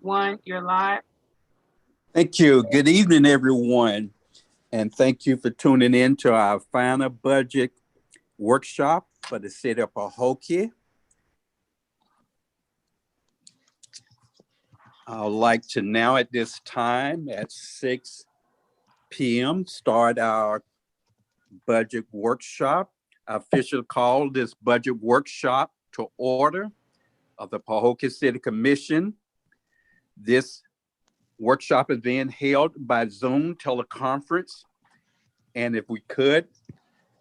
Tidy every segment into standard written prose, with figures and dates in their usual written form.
1, you're live. Thank you. Good evening, everyone. And thank you for tuning in to our final budget workshop for the City of Pahokee. I'd like to now at this time at 6 p.m. start our budget workshop. I officially call this budget workshop to order of the Pahokee City Commission. This workshop is being held by Zoom teleconference. And if we could,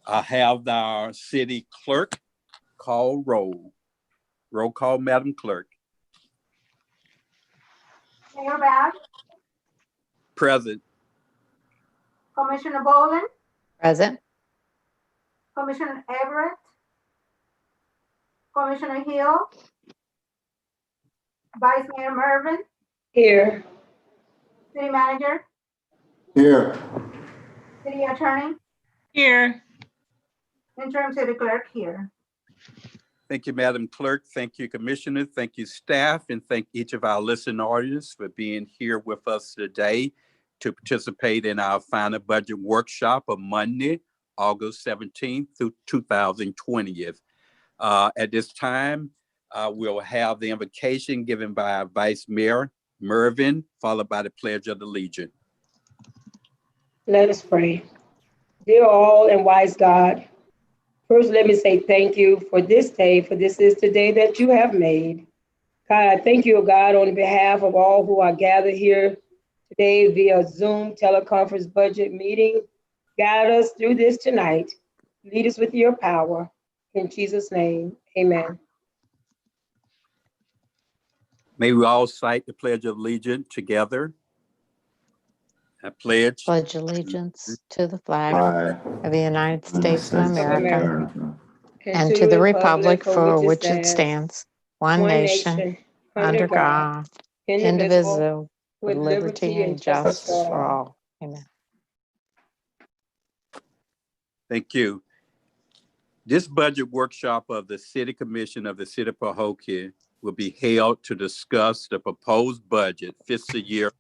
have our city clerk call roll. Roll call, Madam Clerk. Mayor Babb, Present. Commissioner Boland, Present. Commissioner Everett, Commissioner Hill, Vice Mayor Mervin, Here. City Manager, Here. City Attorney, Here. Interim City Clerk here. Thank you, Madam Clerk. Thank you, Commissioner. Thank you, staff, and thank each of our listening audience for being here with us today to participate in our final budget workshop of Monday, August 17th through 2020. At this time, we'll have the invocation given by our Vice Mayor Mervin, followed by the Pledge of Allegiance. Let us pray. Dear all and wise God, first let me say thank you for this day, for this is the day that you have made. God, I thank you, God, on behalf of all who are gathered here today via Zoom teleconference budget meeting. Guide us through this tonight. Lead us with your power. In Jesus' name, amen. May we all cite the Pledge of Allegiance together. I pledge Allegiance to the flag Aye. of the United States of America America. and to the republic for which it stands, one nation, under God, indivisible, with liberty and justice for all. Amen. Thank you. This budget workshop of the City Commission of the City of Pahokee will be held to discuss the proposed budget fiscal year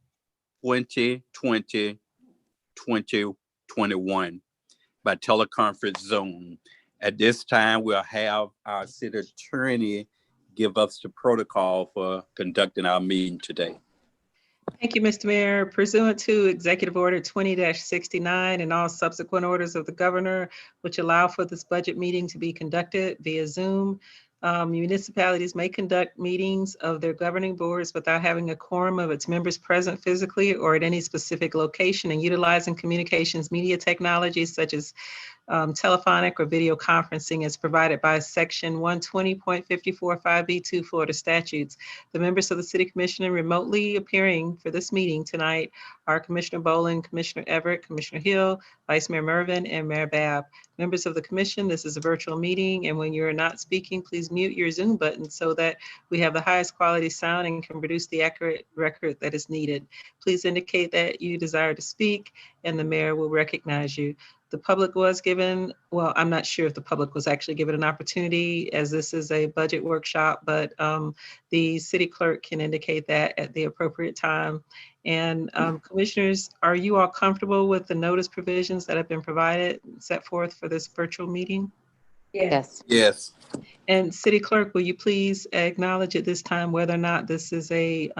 2020-2021 by teleconference Zoom. At this time, we'll have our city attorney give us the protocol for conducting our meeting today. Thank you, Mr. Mayor. Pursuant to Executive Order 20-69 and all subsequent orders of the governor, which allow for this budget meeting to be conducted via Zoom, municipalities may conduct meetings of their governing boards without having a quorum of its members present physically or at any specific location, and utilizing communications media technologies such as telephonic or video conferencing as provided by Section 120.545B2 Florida statutes. The members of the City Commission remotely appearing for this meeting tonight are Commissioner Boland, Commissioner Everett, Commissioner Hill, Vice Mayor Mervin, and Mayor Babb. Members of the Commission, this is a virtual meeting, and when you're not speaking, please mute your Zoom button so that we have the highest quality sound and can produce the accurate record that is needed. Please indicate that you desire to speak, and the mayor will recognize you. The public was given, well, I'm not sure if the public was actually given an opportunity, as this is a budget workshop, but the city clerk can indicate that at the appropriate time. And commissioners, are you all comfortable with the notice provisions that have been provided, set forth for this virtual meeting? Yes. Yes. And city clerk, will you please acknowledge at this time whether or not this is a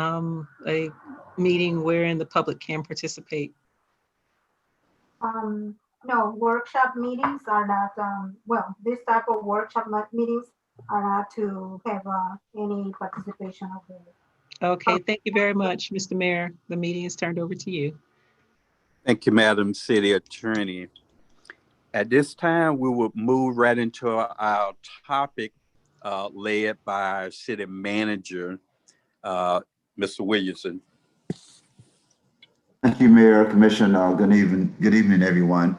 meeting wherein the public can participate? No, workshop meetings are not, well, this type of workshop meetings are not to have any participation of the. Okay, thank you very much, Mr. Mayor. The meeting is turned over to you. Thank you, Madam City Attorney. At this time, we will move right into our topic led by our City Manager, Mr. Williamson. Thank you, Mayor, Commission. Good evening, everyone.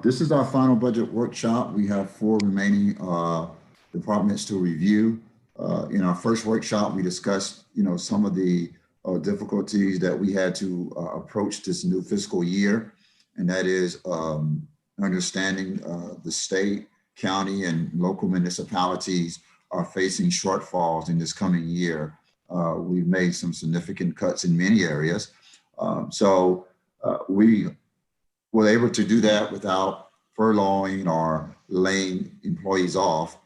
This is our final budget workshop. We have 4 remaining departments to review. In our first workshop, we discussed, some of the difficulties that we had to approach this new fiscal year, and that is understanding the state, county, and local municipalities are facing shortfalls in this coming year We've made some significant cuts in many areas. So we were able to do that without furloughing or laying employees off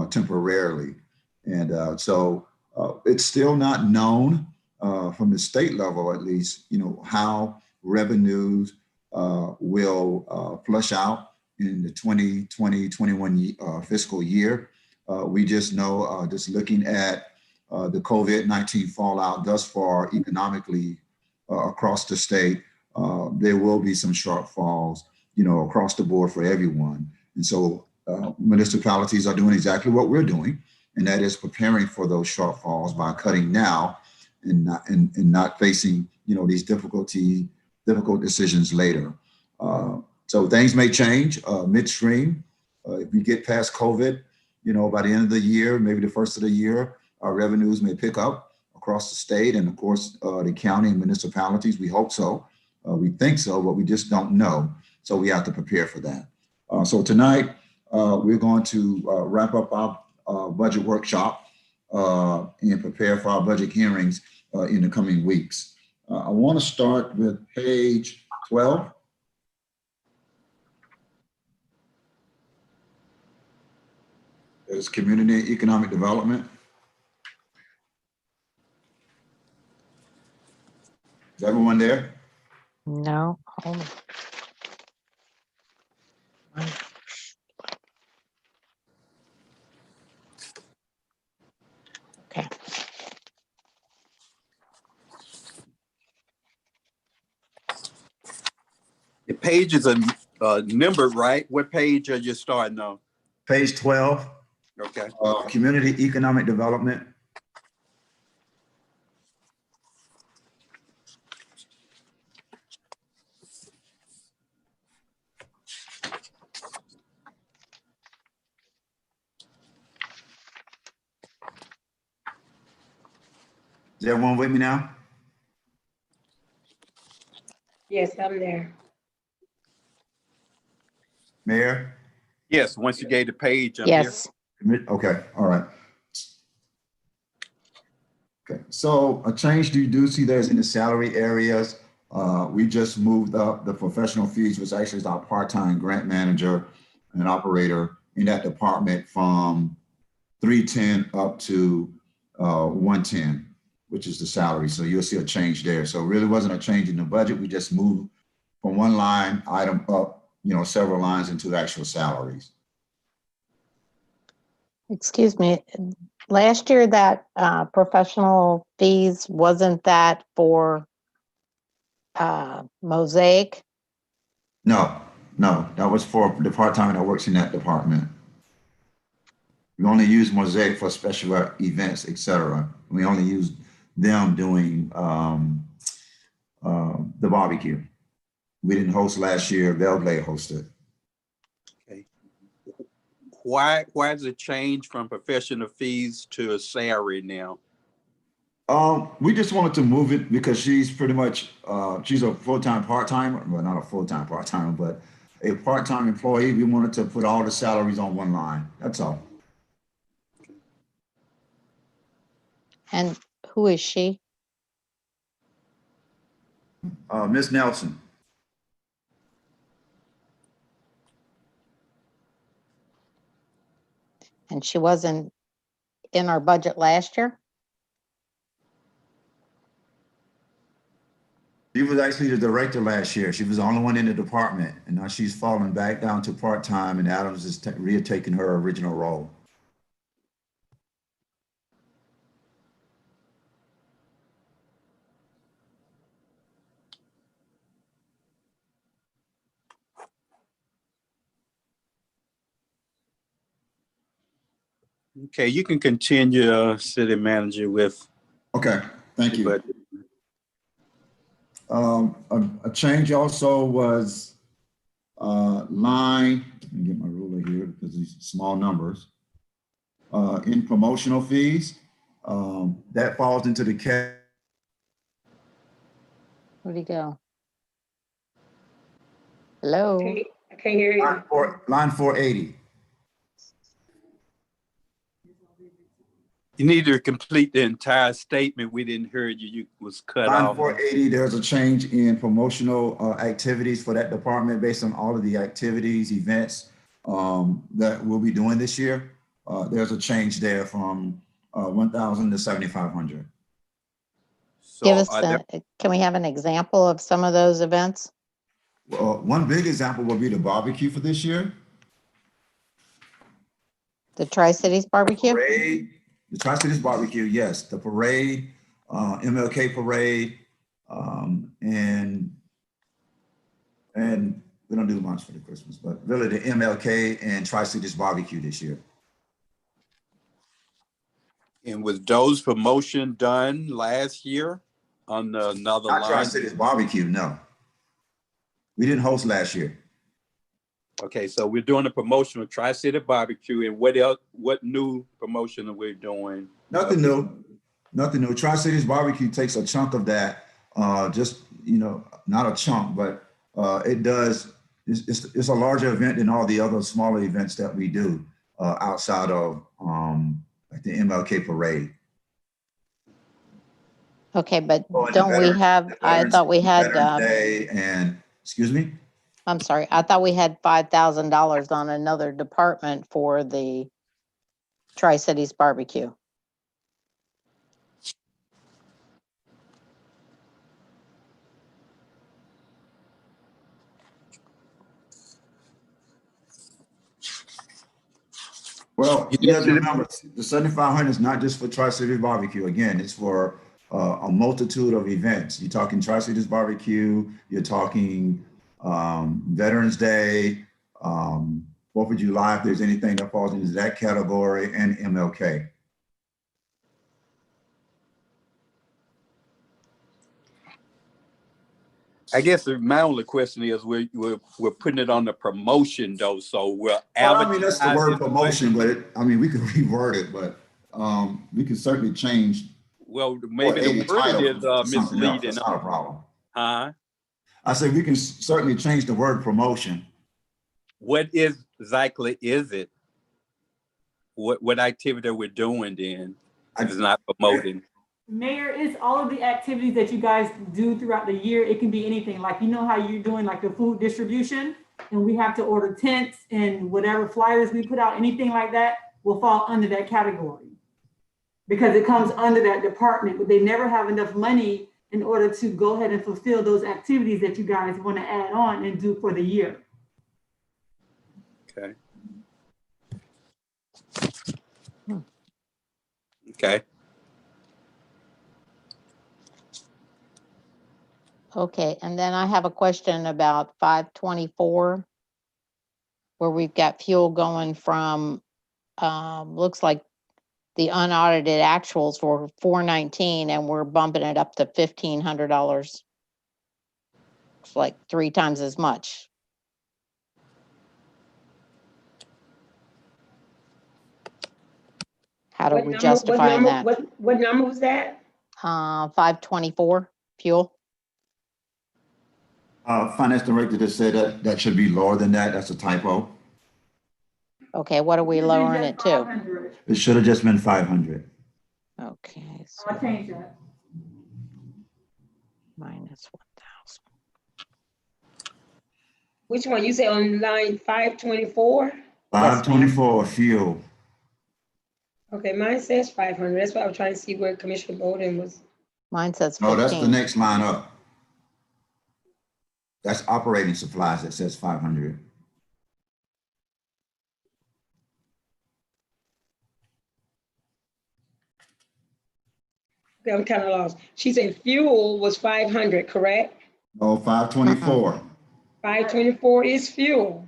temporarily. And so it's still not known from the state level, at least, how revenues will flush out in the 2020-21 fiscal year. We just know, just looking at the COVID-19 fallout thus far economically across the state, there will be some shortfalls, across the board for everyone. And so municipalities are doing exactly what we're doing, and that is preparing for those shortfalls by cutting now and not facing, these difficult decisions later. So things may change midstream. If we get past COVID, by the end of the year, maybe the first of the year, our revenues may pick up across the state and, of course, the county and municipalities. We hope so. We think so, but we just don't know. So we have to prepare for that. So tonight, we're going to wrap up our budget workshop and prepare for our budget hearings in the coming weeks. I want to start with page 12. There's community and economic development. Is everyone there? No, hold on. Okay. The pages are numbered, right? What page are you starting on? Page 12. Okay. Community economic development. Is everyone with me now? Yes, I'm there. Mayor? Yes, once you gave the page, I'm Yes. Okay, all right. Okay, so a change you do see there's in the salary areas. We just moved up the professional fees, which actually is our part-time grant manager and operator in that department, from 310 up to 110, which is the salary. So you'll see a change there. So it really wasn't a change in the budget. We just moved from one line item up, several lines into the actual salaries. Excuse me. Last year, that professional fees, wasn't that for Mosaic? No, that was for the part-time that works in that department. We only use Mosaic for special events, etc. We only use them doing the barbecue. We didn't host last year. Bellblade hosted. Okay. Why is it change from professional fees to a salary now? We just wanted to move it because she's pretty much she's a full-time part-timer. Well, not a full-time part-timer, but a part-time employee. We wanted to put all the salaries on one line. That's all. And who is she? Ms. Nelson. And she wasn't in our budget last year? She was actually the director last year. She was the only one in the department, and now she's fallen back down to part-time, and Adams is retaking her original role. Okay, you can continue, city manager, with. Okay, thank you. But a change also was line, let me get my ruler here because these small numbers. In promotional fees, that falls into the category. Where'd he go? Hello? I can't hear you. Line 480. You need to complete the entire statement. We didn't hear you. You was cut Line off. 480, there's a change in promotional activities for that department based on all of the activities, events that we'll be doing this year. There's a change there from 1,000 to 7,500. So Give us, are there- can we have an example of some of those events? One big example will be the barbecue for this year. The Tri-Cities barbecue? Parade, the Tri-Cities barbecue, yes, the parade, MLK parade, and we don't do lunch for the Christmas, but really the MLK and Tri-Cities barbecue this year. And was those promotion done last year on another Not line? Tri-Cities barbecue, no. We didn't host last year. Okay, so we're doing a promotion of Tri-City barbecue, and what else? What new promotion are we doing? Nothing new, nothing new. Tri-Cities barbecue takes a chunk of that, just, you know, not a chunk, but it does, it's a larger event than all the other smaller events that we do outside of like the MLK parade. Okay, but Oh, and don't we have, I thought we had, Veterans Day and, excuse me? I'm sorry, I thought we had $5,000 on another department for the Tri-Cities barbecue. Well, you have to remember, the 7,500 is not just for Tri-Cities barbecue. Again, it's for a multitude of events. You're talking Tri-Cities barbecue, you're talking Veterans Day, 4th of July, if there's anything that falls into that category, and MLK. I guess my only question is we're putting it on the promotion though, so we're Well, I mean, that's the word advertising. promotion, but I mean, we could reword it, but we could certainly change. Well, maybe or the a title word is to something else. misleading. That's not a problem. Huh? I said we can certainly change the word promotion. What exactly is it? What activity we're doing then? If it's not promoting. Mayor, it's all of the activities that you guys do throughout the year. It can be anything, like, you know how you're doing like the food distribution and we have to order tents and whatever flyers we put out, anything like that will fall under that category because it comes under that department, but they never have enough money in order to go ahead and fulfill those activities that you guys want to add on and do for the year. Okay. Okay. Okay, and then I have a question about 524, where we've got fuel going from, looks like the unaudited actuals were $419 and we're bumping it up to $1,500. It's like 3 times as much. How do we justify that? What number was that? 524 fuel. Finance director just said that should be lower than that. That's a typo. Okay, what are we lowering it to? 500. It should have just been 500. Okay, so I'll change that. minus 1,000. Which one? You say on line 524? 524 fuel. Okay, mine says 500. That's why I was trying to see where Commissioner Bowden was. Mine says 15. No, that's the next line up. That's operating supplies that says 500. Okay, I'm kind of lost. She said fuel was 500, correct? Oh, 524. 524 is fuel.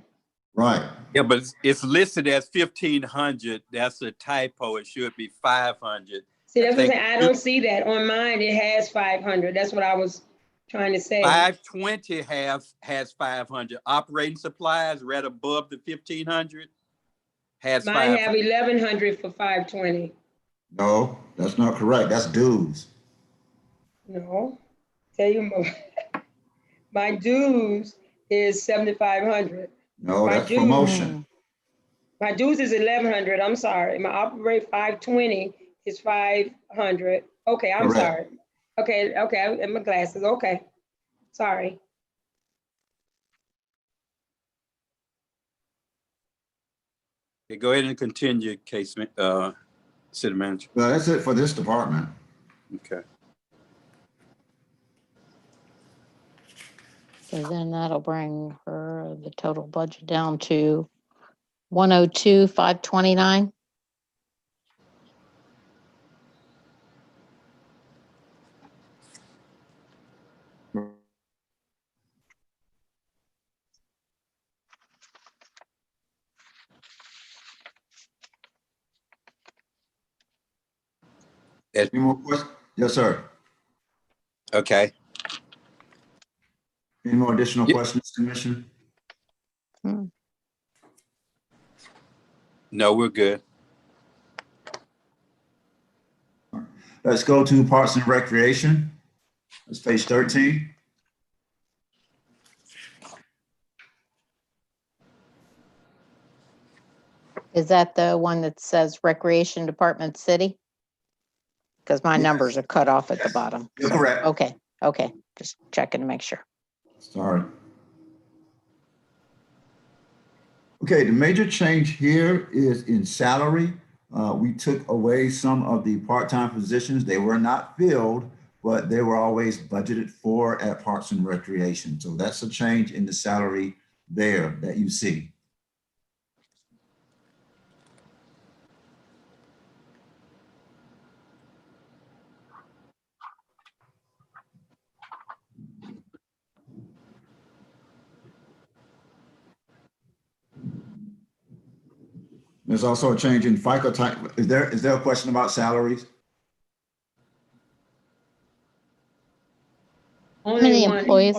Right. Yeah, but it's listed as 1,500. That's a typo. It should be 500. See, that's what I'm saying. I don't see that on mine. It has 500. That's what I was trying to say. 520 has 500. Operating supplies right above the 1,500 has Mine have 500. 1,100 for 520. No, that's not correct. That's dues. No, tell you more. My dues is 7,500. No, My that's dues- promotion. My dues is 1,100. I'm sorry. My operate 520 is 500. Okay, I'm Correct. sorry. Okay, and my glasses, okay. Sorry. Okay, go ahead and continue, City Manager. Well, that's it for this department. Okay. So then that'll bring her, the total budget down to 102,529. Any more questions? Yes, sir. Okay. Any more additional Yeah. questions, Commissioner? No, we're good. Let's go to Parks and Recreation. That's page 13. Is that the one that says Recreation Department City? Because my Yes. numbers are cut off at the Yes. bottom. You're So, correct. Okay, just checking to make sure. Sorry. Okay, the major change here is in salary. We took away some of the part-time positions. They were not filled, but they were always budgeted for at Parks and Recreation. So that's a change in the salary there that you see. There's also a change in FICA type. Is there a question about salaries? many employees?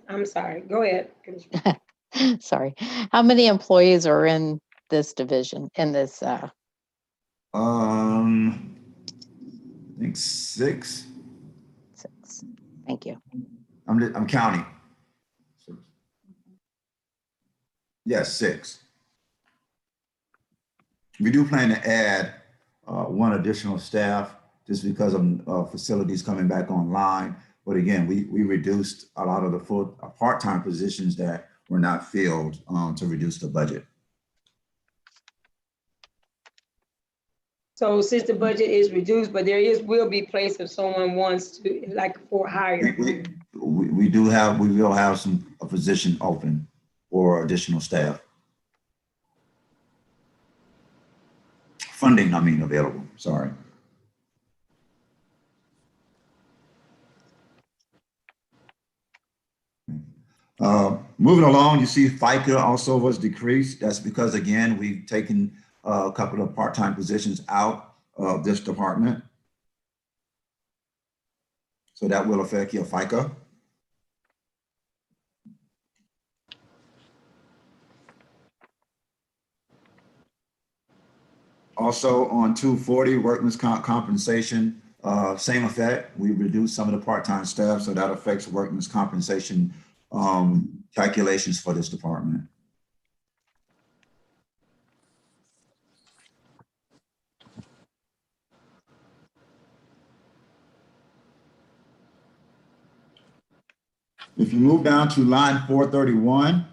I'm sorry, go ahead. Commissioner. Sorry. How many employees are in this division, in this, I think 6. 6? Thank you. I'm counting. Yes, 6. We do plan to add one additional staff just because of facilities coming back online. But again, we reduced a lot of the full part-time positions that were not filled to reduce the budget. So since the budget is reduced, but will be place if someone wants to, like for hire. We will have a position open for additional staff. Funding, available, sorry. Moving along, you see FICA also was decreased. That's because, again, we've taken a couple of part-time positions out of this department. So that will affect your FICA. Also on 240, workman's compensation, same effect. We reduced some of the part-time staff, so that affects workman's compensation calculations for this department. If you move down to line 431,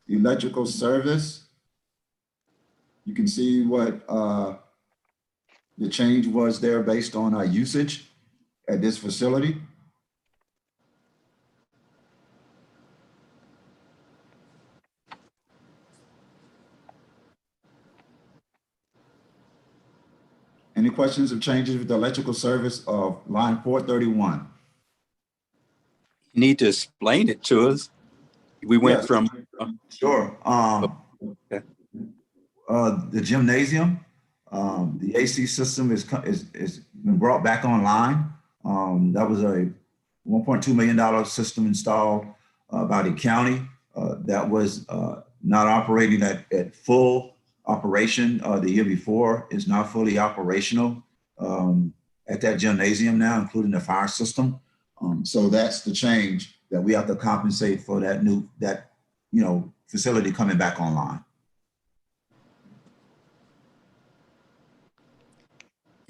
electrical service, you can see what the change was there based on our usage at this facility. Any questions or changes with the electrical service of line 431? You need to explain it to us. We went Yes. from Sure. Okay. The gymnasium, the AC system is been brought back online. That was a $1.2 million system installed by the county that was not operating at full operation the year before. Is now fully operational at that gymnasium now, including the fire system. So that's the change that we have to compensate for that facility coming back online.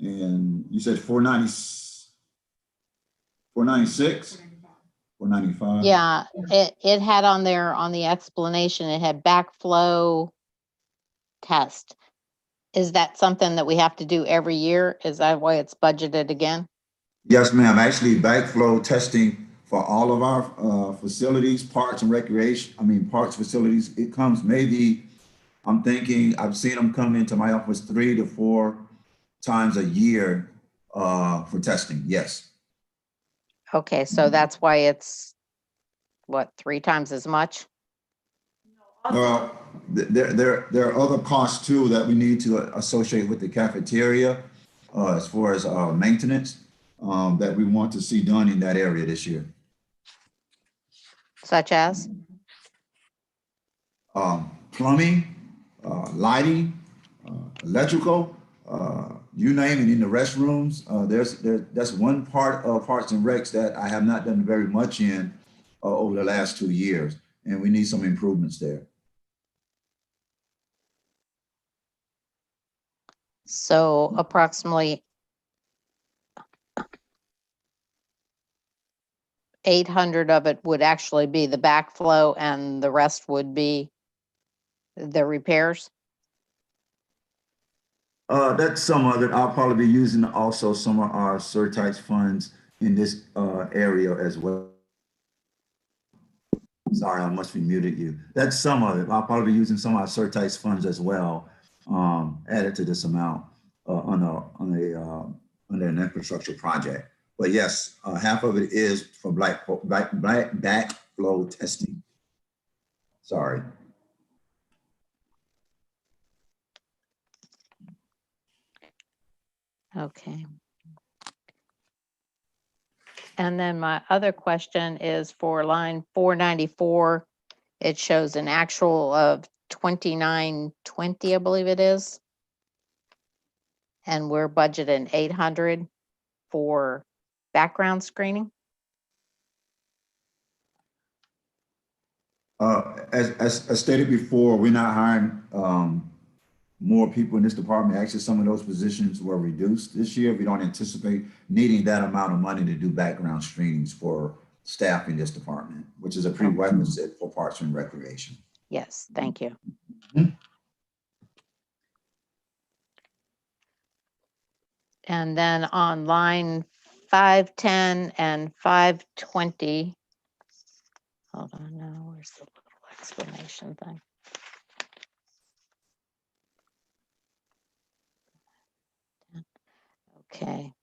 And you said 496, 495? Yeah, it had on there on the explanation, it had backflow test. Is that something that we have to do every year? Is that why it's budgeted again? Yes, ma'am. Actually, backflow testing for all of our facilities, parks and recreation, parks facilities, it comes maybe, I'm thinking, I've seen them come into my office 3 to 4 times a year for testing, yes. Okay, so that's why it's, what, 3 times as much? There are other costs too that we need to associate with the cafeteria as far as maintenance that we want to see done in that area this year. Such as? Plumbing, lighting, electrical, you name it, in the restrooms. That's one part of Parks and Recs that I have not done very much in over the last 2 years, and we need some improvements there. So approximately 800 of it would actually be the backflow and the rest would be the repairs? That's some of it. I'll probably be using also some of our surtax funds in this area as well. Sorry, I must be muted you. That's some of it. I'll probably be using some of our surtax funds as well, added to this amount on an infrastructure project. But yes, half of it is for backflow testing. Sorry. Okay. And then my other question is for line 494, it shows an actual of 2920, I believe it is. And we're budgeting 800 for background screening. As stated before, we're not hiring more people in this department. Actually, some of those positions were reduced this year. We don't anticipate needing that amount of money to do background screenings for staff in this department, which is a prerequisite for Parks and Recreation. Yes, thank you. Mhm. And then on line 510 and 520, hold on now, where's the little explanation thing? Okay.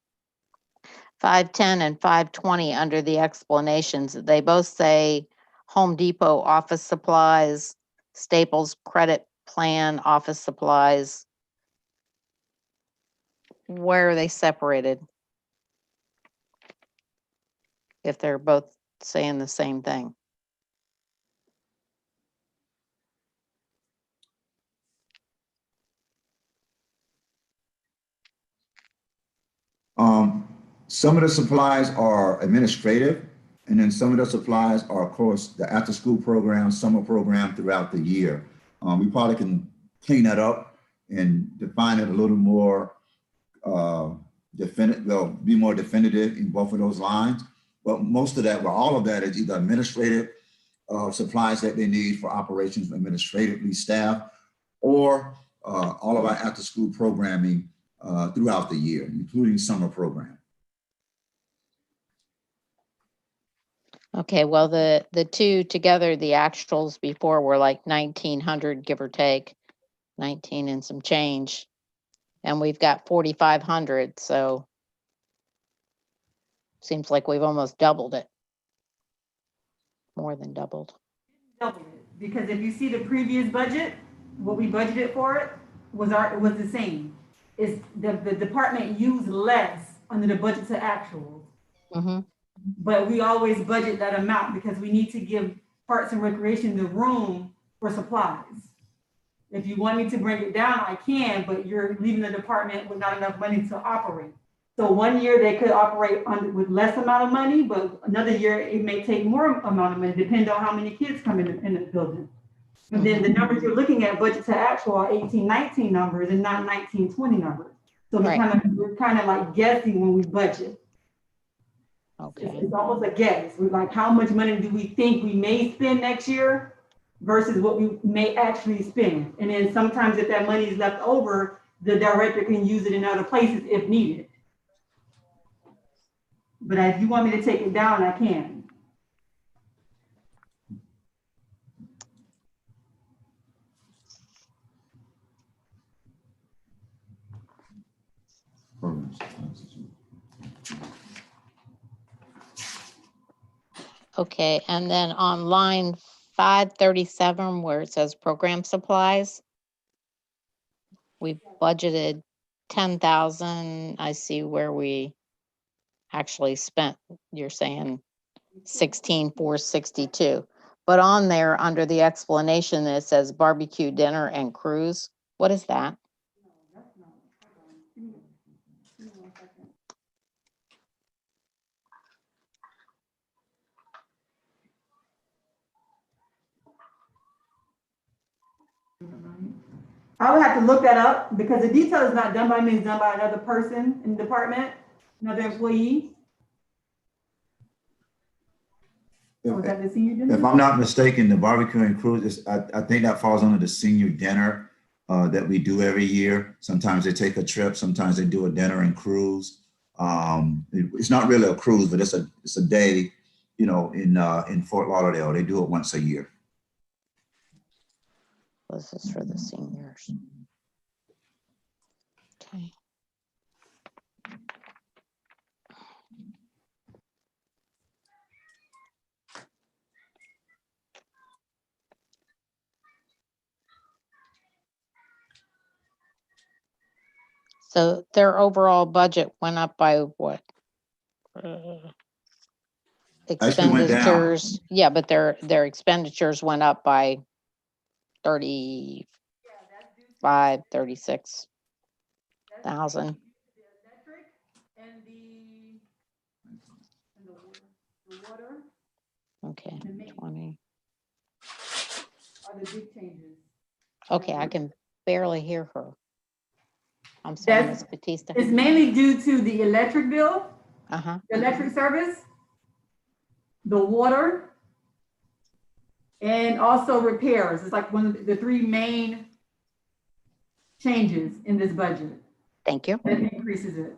510 and 520 under the explanations, they both say Home Depot office supplies, Staples credit plan office supplies. Where are they separated? If they're both saying the same thing. Some of the supplies are administrative, and then some of the supplies are, of course, the after-school program, summer program throughout the year. We probably can clean that up and define it a little more definitive, well, be more definitive in both of those lines. But most of that, well, all of that is either administrative supplies that they need for operations administratively staff, or all of our after-school programming throughout the year, including summer program. Okay, well, the two together, the actuals before were like 1,900, give or take, 19 and some change. And we've got 4,500, so seems like we've almost doubled it. More than doubled. Double it, because if you see the previous budget, what we budgeted for it was the same. It's the department used less under the budget to actuals. Mm-hmm. But we always budget that amount because we need to give Parks and Recreation the room for supplies. If you want me to bring it down, I can, but you're leaving the department with not enough money to operate. So one year they could operate with less amount of money, but another year it may take more amount of money, depending on how many kids come in the building. And then the numbers you're looking at, budget to actual, are 1819 numbers and not 1920 numbers. So Right. we're kind of like guessing when we budget. Okay, It's almost a guess. We're like, how much money do we think we may spend next year versus what we may actually spend? And then sometimes if that money is left over, the director can use it in other places if needed. But if you want me to take it down, I can. okay, and then on line 537, where it says program supplies, we budgeted 10,000. I see where we actually spent, you're saying 16,462. But on there, under the explanation, it says barbecue dinner and cruise. What is that? I would have to look that up because the detail is not done by me, it's done by another person in the department, another employee. Oh, is that the senior dinner? If I'm not mistaken, the barbecue and cruise is, I think that falls under the senior dinner that we do every year. Sometimes they take a trip, sometimes they do a dinner and cruise. It's not really a cruise, but it's a day, you know, in Fort Lauderdale. They do it once a year. This is for the seniors. Okay. So their overall budget went up by what? Actually went down. Expenditures, yeah, but their expenditures went up by 35, 36,000. And the water Okay, 20. are the big changes. Okay, I can barely hear her. I'm sorry, Ms. Batista. It's mainly due to the electric bill, Uh-huh. the electric service, the water, and also repairs. It's like one of the three main changes in this budget Thank you. that increases it.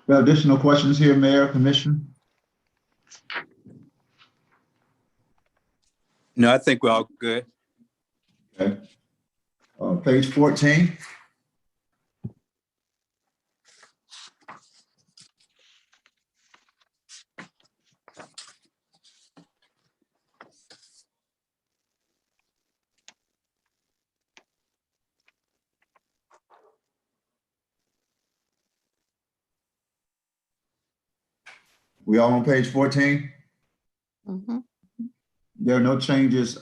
We have additional questions here, Mayor, Commission? No, I think we're all good. Okay. Page 14. We all on page 14? Mm-hmm. There are no changes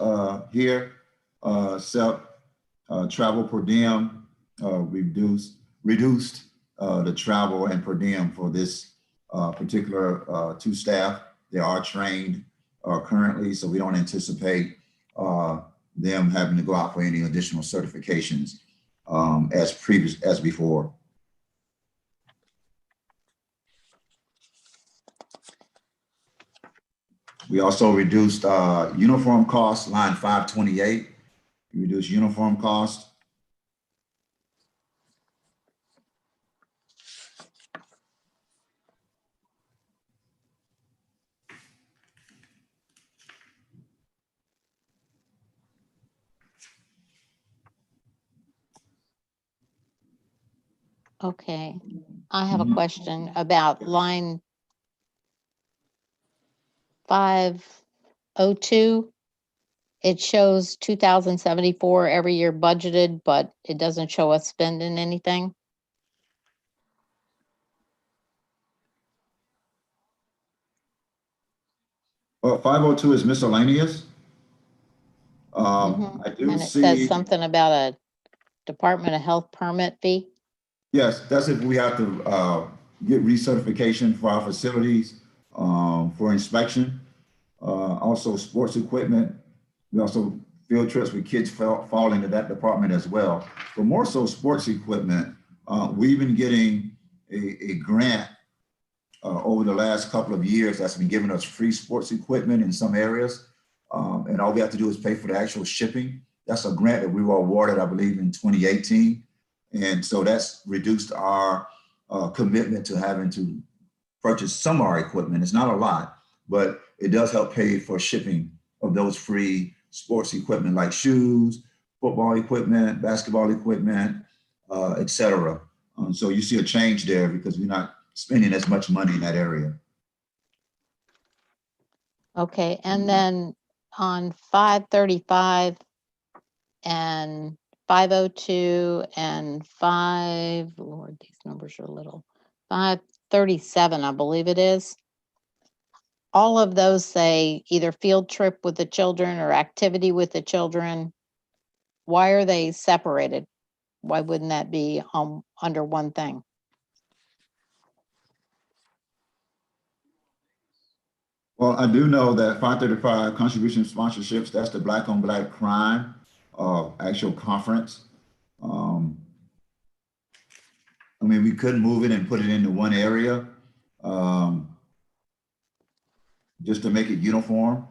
here, except travel per diem, reduced the travel and per diem for this particular two staff. They are trained currently, so we don't anticipate them having to go out for any additional certifications as before. We also reduced uniform costs, line 528. We reduced uniform cost. Okay, I have a question about line 502. It shows 2,074 every year budgeted, but it doesn't show us spending anything. Well, 502 is miscellaneous. Mhm. I do And it says see, something about a Department of Health permit fee. yes, that's if we have to get recertification for our facilities for inspection. Also sports equipment. We also field trips with kids fall into that department as well. But more so sports equipment, we've been getting a grant over the last couple of years that's been giving us free sports equipment in some areas. And all we have to do is pay for the actual shipping. That's a grant that we were awarded, I believe, in 2018. And so that's reduced our commitment to having to purchase some of our equipment. It's not a lot, but it does help pay for shipping of those free sports equipment like shoes, football equipment, basketball equipment, et cetera. So you see a change there because we're not spending as much money in that area. Okay, and then on 535 and 502 and Lord, these numbers are little. 537, I believe it is. All of those say either field trip with the children or activity with the children. Why are they separated? Why wouldn't that be under one thing? Well, I do know that 535 contribution sponsorships, that's the Black on Black crime actual conference. I mean, we could move it and put it into one area just to make it uniform.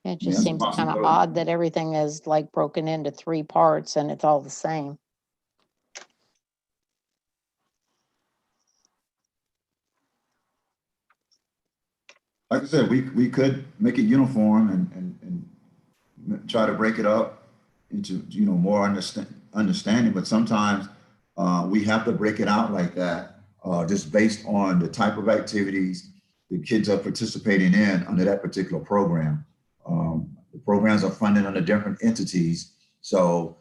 It Yeah, just that's a seems kind of possibility. odd that everything is like broken into 3 parts and it's all the same. Like I said, we could make it uniform and try to break it up into, you know, more understanding, but sometimes we have to break it out like that just based on the type of activities the kids are participating in under that particular program. The programs are funded under different entities, so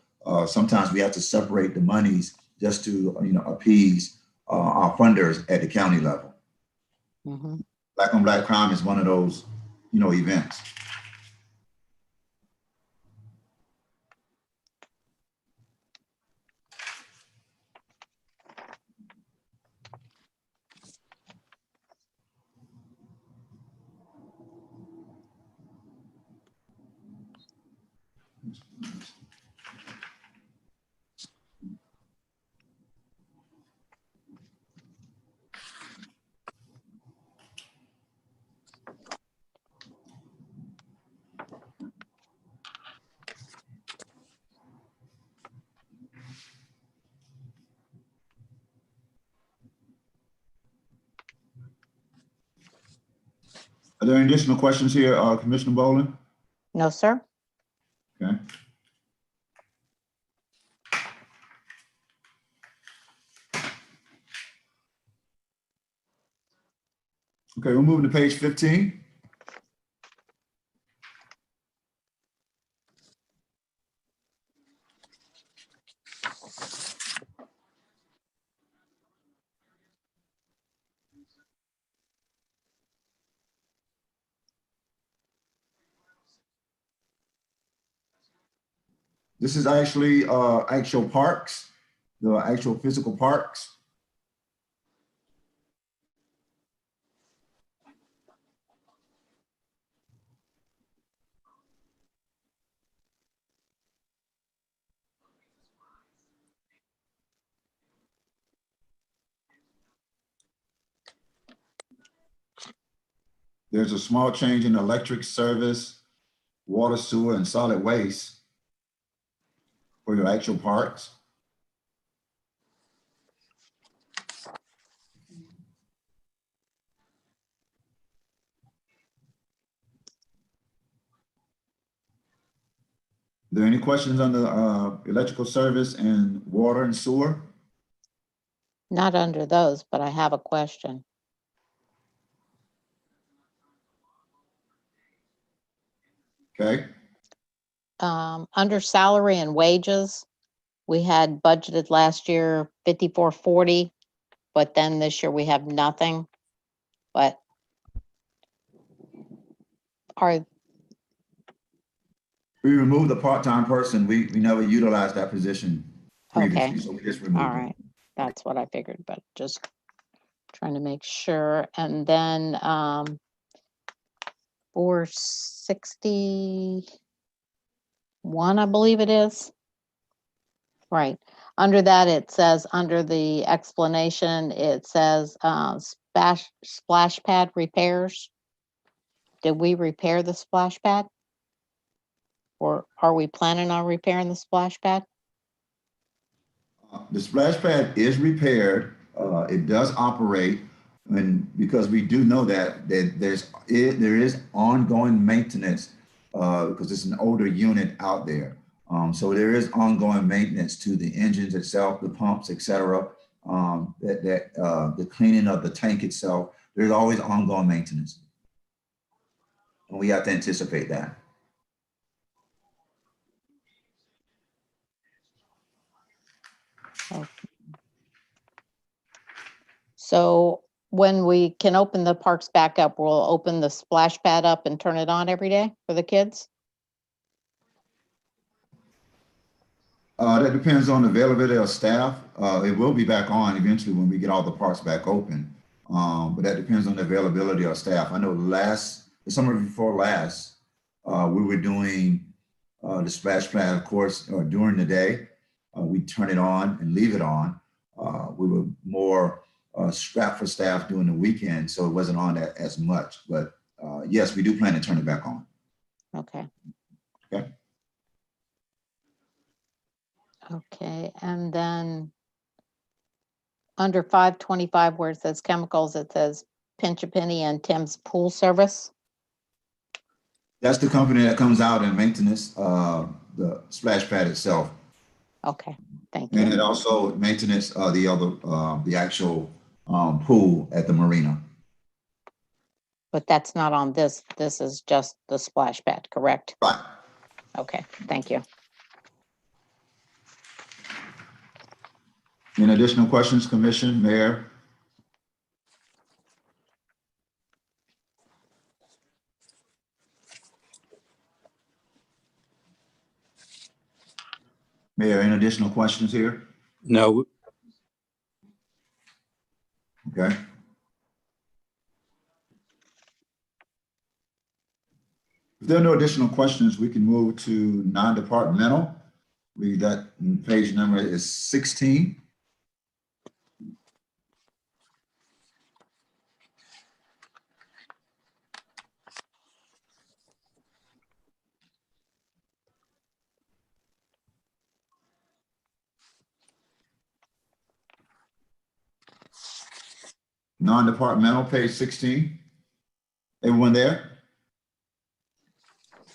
sometimes we have to separate the monies just to, you know, appease our funders at the county level. Mm-hmm. Black on Black crime is one of those, you know, events. Are there any additional questions here, Commissioner Boland? No, sir. Okay. Okay, we're moving to page 15. This is actually actual parks, the actual physical parks. There's a small change in electric service, water, sewer, and solid waste for your actual parks. Are there any questions on the electrical service and water and sewer? Not under those, but I have a question. Okay. Under salary and wages, we had budgeted last year 5440, but then this year we have nothing. But We removed the part-time person. We never utilized that position previously, Okay. so we just removed all it. right, that's what I figured, but just Trying to make sure. And then 461, I believe it is. Right. Under that, it says, under the explanation, it says splash pad repairs. Did we repair the splash pad? Or are we planning on repairing the splash pad? The splash pad is repaired. It does operate, and because we do know that there is ongoing maintenance because it's an older unit out there. So there is ongoing maintenance to the engines itself, the pumps, etc. The cleaning of the tank itself. There's always ongoing maintenance, and we have to anticipate that. So when we can open the parks back up, we'll open the splash pad up and turn it on every day for the kids? That depends on the availability of staff. It will be back on eventually when we get all the parks back open. But that depends on the availability of staff. I know the summer before last, we were doing the splash pad, of course, during the day. We turn it on and leave it on. We were more strapped for staff during the weekend, so it wasn't on as much. But yes, we do plan to turn it back on. Okay. Okay. Okay, and then under 525, where it says chemicals, it says Pinch a Penny and Tim's Pool Service. That's the company that comes out and maintenance the splash pad itself. Okay, thank And you. it also maintenance the actual pool at the marina. But that's not on this. This is just the splash pad, correct? Right. Okay, thank you. Any additional questions, Commission, Mayor? Mayor, any additional questions here? No, Okay. If there are no additional questions, we can move to non-departmental. That page number is 16. Non-departmental, page 16. Everyone there?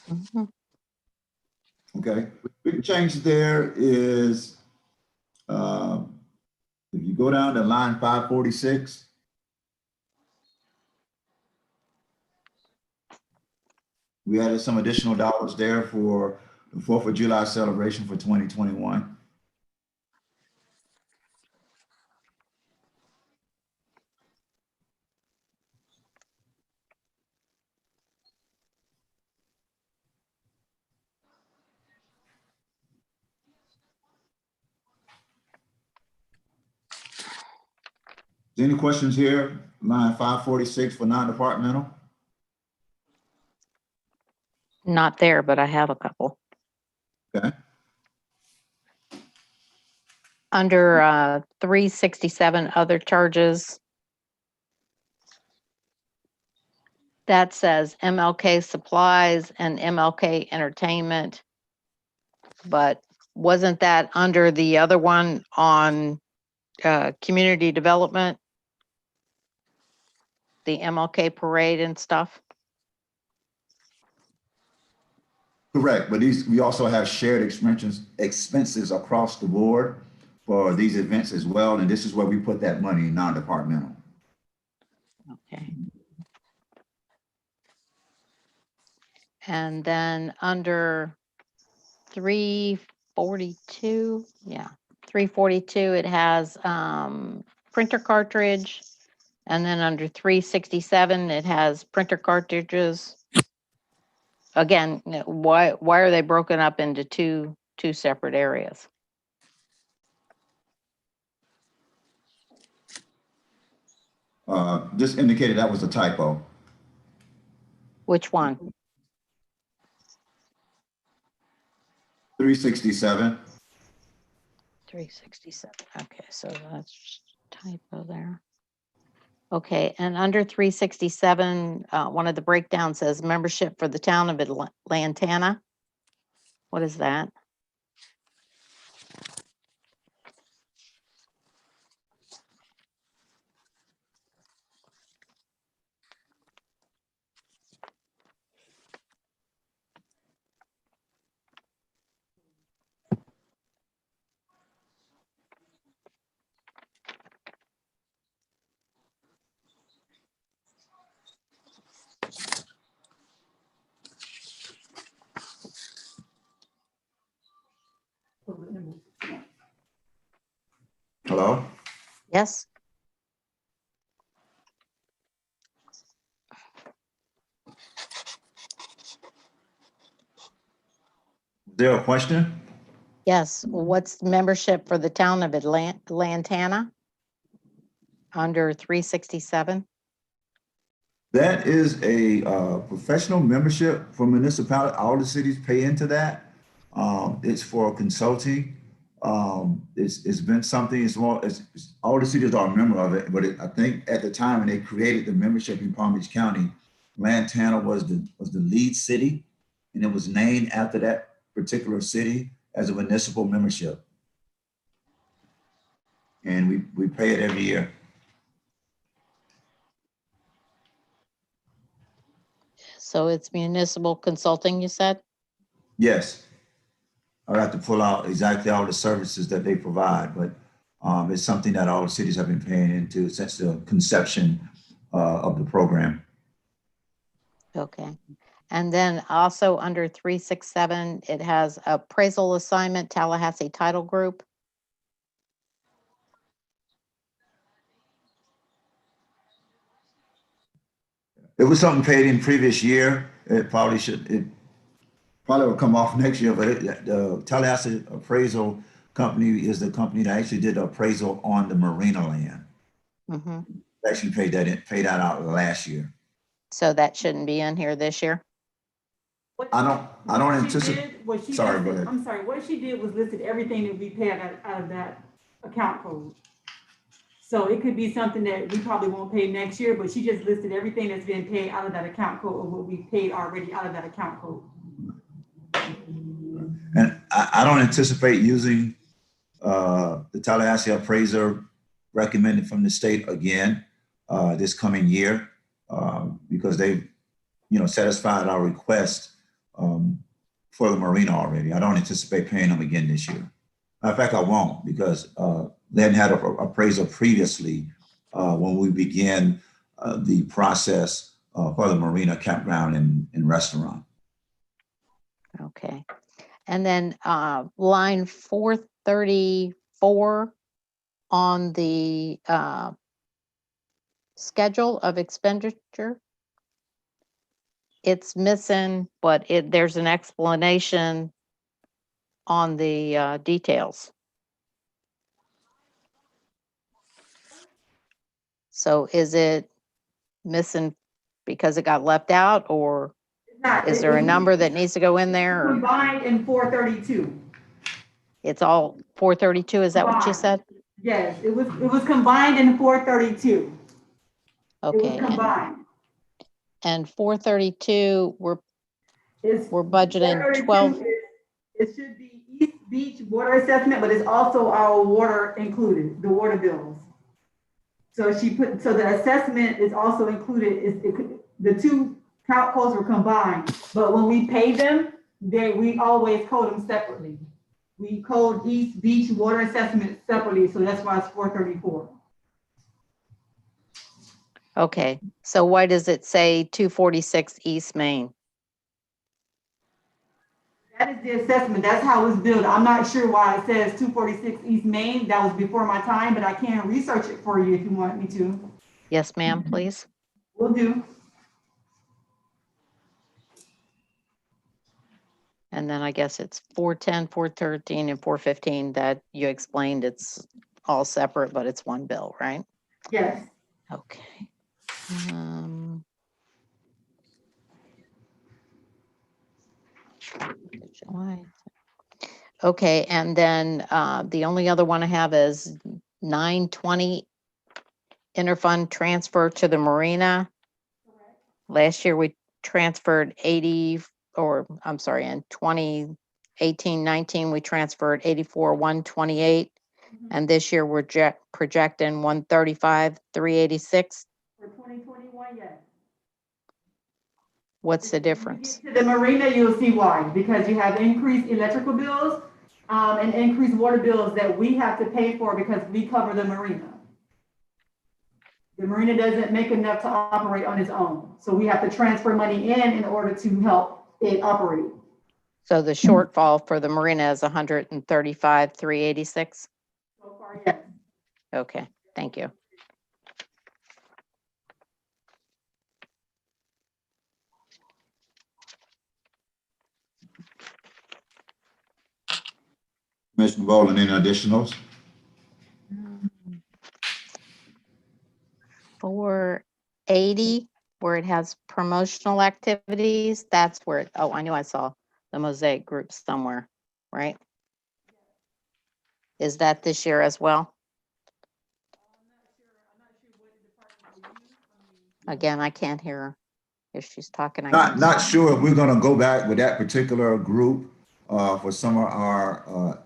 Mhm. Okay. Big change there is if you go down to line 546, we added some additional dollars there for the 4th of July celebration for 2021. Any questions here? Line 546 for non-departmental? Not there, but I have a couple. Okay. Under 367 other charges, that says MLK supplies and MLK entertainment. But wasn't that under the other one on community development? The MLK parade and stuff? Correct, but we also have shared expenses across the board for these events as well, and this is where we put that money in non-departmental. Okay. And then under 342, 342, it has printer cartridge. And then under 367, it has printer cartridges. Again, why are they broken up into two separate areas? Just indicated that was a typo. Which one? 367. 367. Okay, so that's typo there. Okay, and under 367, one of the breakdowns says membership for the town of Lantana. What is that? Hello? Yes? Is there a question? Yes. What's membership for the town of Lantana? Under 367? That is a professional membership for municipality. All the cities pay into that. It's for consulting. It's been something as well as all the cities are a member of it. But I think at the time when they created the membership in Palm Beach County, Lantana was the lead city, and it was named after that particular city as a municipal membership. And we pay it every year. So it's municipal consulting, you said? Yes. I'd have to pull out exactly all the services that they provide, but it's something that all the cities have been paying into since the conception of the program. Okay. And then also under 367, it has appraisal assignment, Tallahassee Title Group. It was something paid in previous year. It probably will come off next year, but the Tallahassee Appraisal Company is the company that actually did the appraisal on the marina land. Mm-hmm. Actually paid that out last year. So that shouldn't be in here this year? I don't anticipate. Sorry, go ahead. I'm sorry, what she did was listed everything that we pay out of that account code. So it could be something that we probably won't pay next year, but she just listed everything that's been paid out of that account code, or what we paid already out of that account code. And I don't anticipate using the Tallahassee appraiser recommended from the state again this coming year because they've satisfied our request for the marina already. I don't anticipate paying them again this year. In fact, I won't, because they hadn't had an appraisal previously when we began the process for the marina, campground, and restaurant. Okay. And then line 434 on the schedule of expenditure, it's missing, but there's an explanation on the details. So is it missing because it got left out, or is there a number that needs to go in there? Or? Combined in 432. It's all 432, is that what you said? Yes, it was combined in 432. Okay. It was combined. And 432, we're budgeting 12. It should be East Beach water assessment, but it's also our water included, the water bills. So the assessment is also included. The two count codes were combined, but when we pay them, we always code them separately. We code East Beach water assessment separately, so that's why it's 434. Okay, so why does it say 246 East Main? That is the assessment. That's how it's billed. I'm not sure why it says 246 East Main. That was before my time, but I can research it for you if you want me to. Yes, ma'am, please. Will do. And then I guess it's 410, 413, and 415 that you explained it's all separate, but it's one bill, right? Yes. Okay. July. Okay, and then the only other one I have is 920 interfund transfer to the marina. Last year we transferred 80, or I'm sorry, in 2018-19 we transferred 84,128, and this year we're projecting 135,386. For 2021, yes. What's the When you difference? get to the marina, you'll see why, because you have increased electrical bills and increased water bills that we have to pay for because we cover the marina. The marina doesn't make enough to operate on its own, so we have to transfer money in order to help it operate. So the shortfall for the marina is 135,386. So far, yes. Okay, thank you. Commissioner Bowling, any additionals? 480, where it has promotional activities, that's where, oh, I knew I saw the Mosaic group somewhere, right? Is that this year as well? Again, I can't hear her. If she's talking, I can't. Not sure if we're gonna go back with that particular group for some of our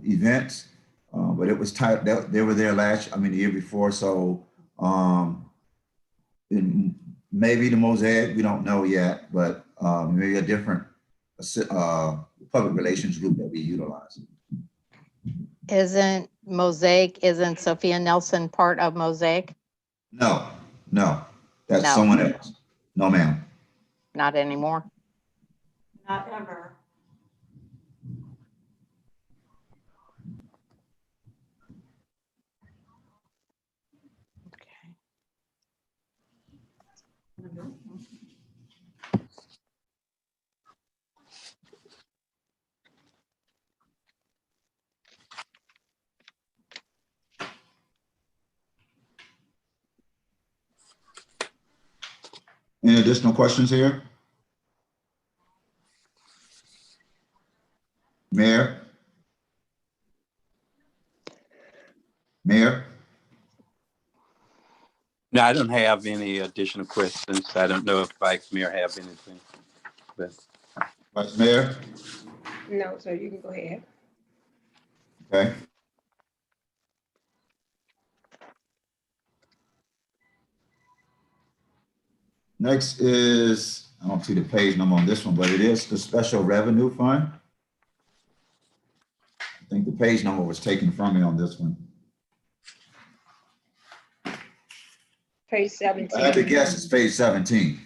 events, but it was tight. They were there the year before. So maybe the Mosaic, we don't know yet, but maybe a different public relations group that we utilize. Isn't Sophia Nelson part of Mosaic? No, that's No. someone else. No, ma'am. Not anymore. Not ever. Okay. Any additional questions here? Mayor? No, I don't have any additional questions. I don't know if Vice Mayor have anything. But Vice Mayor? No, sir, you can go ahead. Okay. Next is, I don't see the page number on this one, but it is the Special Revenue Fund. I think the page number was taken from me on this one. Page 17. I had to guess it's page 17.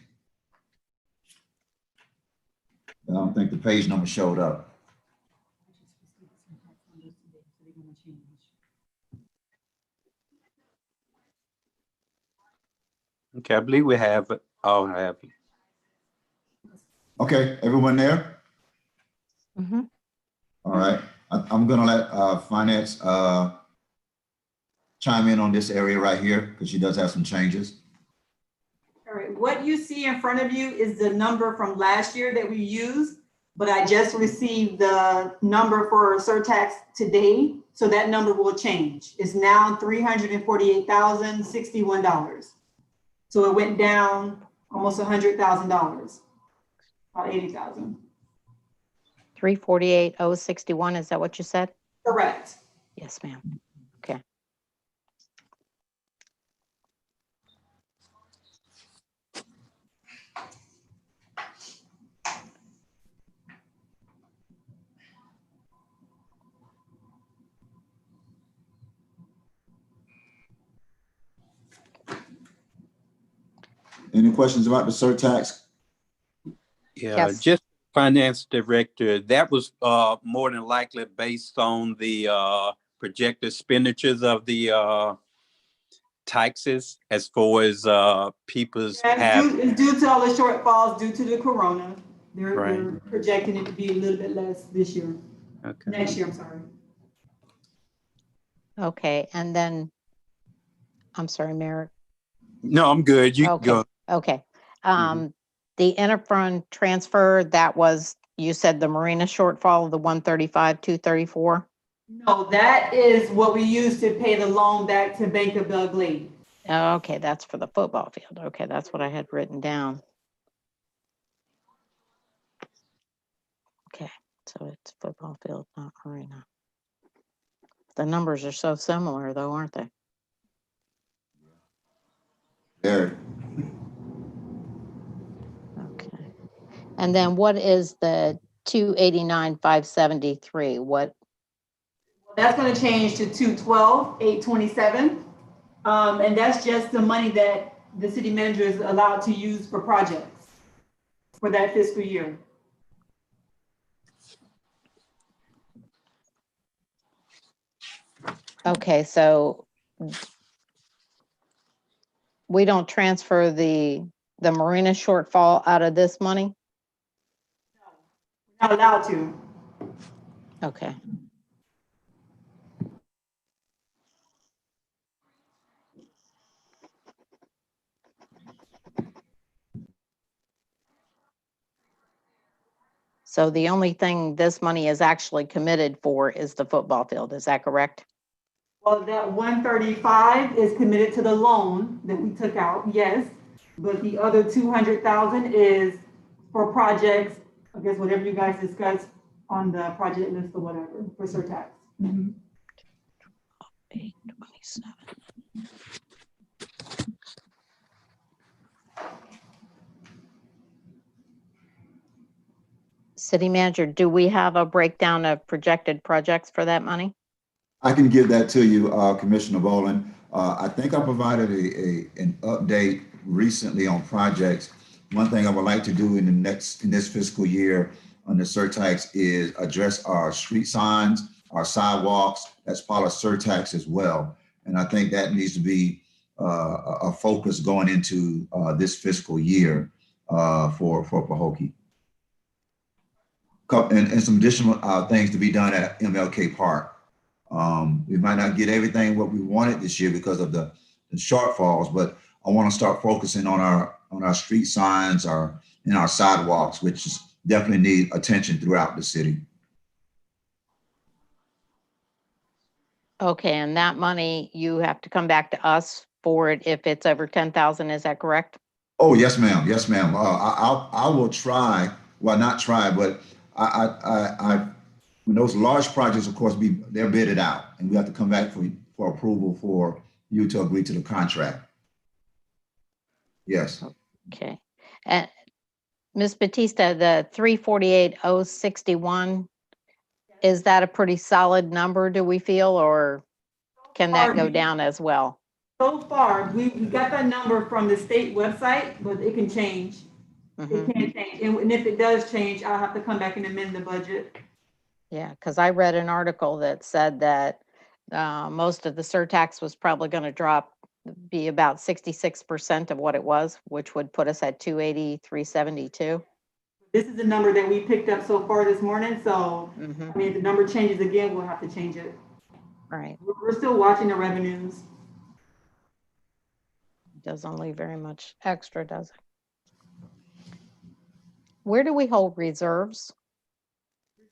I don't think the page number showed up. okay, I believe we have it. All have it. Okay, everyone there? Mm-hmm. All right, I'm gonna let Finance chime in on this area right here because she does have some changes. All right, what you see in front of you is the number from last year that we used, but I just received the number for surtax today, so that number will change. It's now $348,061. So it went down almost $100,000, about 80,000. 348,061, is that what you said? Correct. Yes, ma'am. Okay. Any questions about the surtax? Yeah, Yes. just Finance Director, that was more than likely based on the projected expenditures of the taxes as far as people's have. It's due to all the shortfalls due to the corona. They're Right. projecting it to be a little bit less this year, Okay. next year, I'm sorry. Okay, and then, I'm sorry, Mayor, No, I'm good. You Okay, go. okay. The interfund transfer, that was, you said the marina shortfall of the 135, 234? No, that is what we use to pay the loan back to Bank of Belle Glade. Okay, that's for the football field. Okay, that's what I had written down. Okay, so it's football field, not arena. The numbers are so similar though, aren't they? Very. Okay. And then what is the 289, 573? What, That's gonna change to 212, 827. And that's just the money that the city manager is allowed to use for projects for that fiscal year. okay, so we don't transfer the marina shortfall out of this money? Not allowed to. Okay. So the only thing this money is actually committed for is the football field, is that correct? Well, that 135 is committed to the loan that we took out, yes. But the other 200,000 is for projects, I guess whatever you guys discussed on the project list or whatever, for surtax. 827. City manager, do we have a breakdown of projected projects for that money? I can give that to you, Commissioner Boland. I think I provided an update recently on projects. One thing I would like to do in this fiscal year on the surtax is address our street signs, our sidewalks. That's part of surtax as well. And I think that needs to be a focus going into this fiscal year for Pahokee. And some additional things to be done at MLK Park. We might not get everything what we wanted this year because of the shortfalls, but I want to start focusing on our street signs, and our sidewalks, which definitely need attention throughout the city. Okay, and that money, you have to come back to us for it if it's over 10,000, is that correct? Oh, yes, ma'am. Yes, ma'am. I will try. Well, not try, but when those large projects, of course, they're bidded out, and we have to come back for approval for you to agree to the contract. Yes. Okay. And Ms. Batista, the 348,061, is that a pretty solid number, do we feel, or can that go down as well? So far, we got that number from the state website, but it can change. Mhm. It can change. And if it does change, I'll have to come back and amend the budget. Yeah, because I read an article that said that most of the surtax was probably going to be about 66% of what it was, which would put us at 280, 372. This is the number that we picked up so far this morning. So, I mean, if the number changes again, we'll have to change it. Right. We're still watching the revenues. Doesn't leave very much extra, does it? Where do we hold reserves?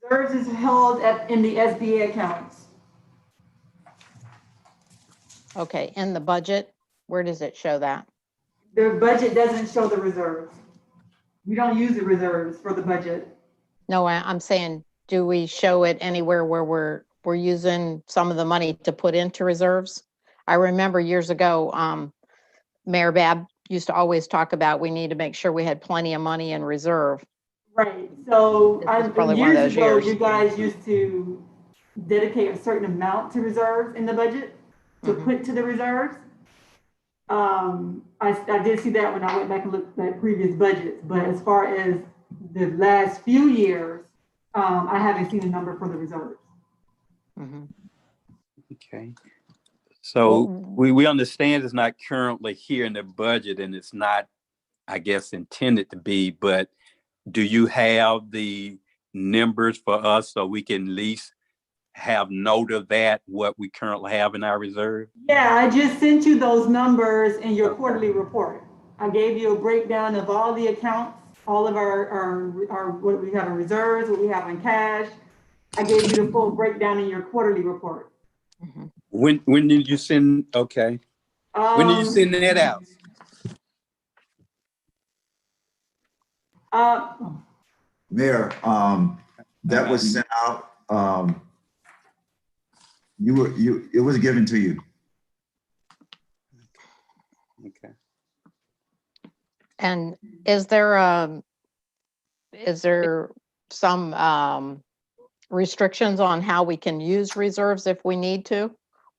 Reserves is held in the SBA accounts. Okay, in the budget, where does it show that? The budget doesn't show the reserves. We don't use the reserves for the budget. No, I'm saying, do we show it anywhere where we're using some of the money to put into reserves? I remember years ago, Mayor Babb used to always talk about we need to make sure we had plenty of money in reserve. Right. So years ago, you guys used to dedicate a certain amount to reserves in the budget to put to the reserves. I did see that when I went back and looked at previous budgets, but as far as the last few years, I haven't seen a number for the reserves. Okay. So we understand it's not currently here in the budget, and it's not, I guess, intended to be, but do you have the numbers for us so we can at least have note of that, what we currently have in our reserve? Yeah, I just sent you those numbers in your quarterly report. I gave you a breakdown of all the accounts, all of our what we have in reserves, what we have in cash. I gave you the full breakdown in your quarterly report. When did you send, okay. When did you send that out? Mayor, that was sent out, it was given to you. Okay. And is there some restrictions on how we can use reserves if we need to?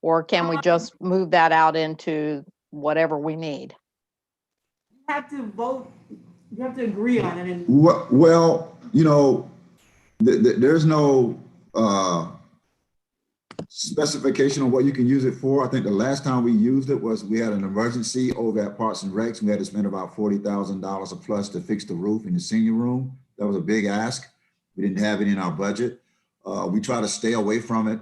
Or can we just move that out into whatever we need? You have to vote, you have to agree on it. And Well, you know, there's no specification on what you can use it for. I think the last time we used it was we had an emergency over at Parks and Recs. We had to spend about $40,000 a plus to fix the roof in the senior room. That was a big ask. We didn't have it in our budget. We try to stay away from it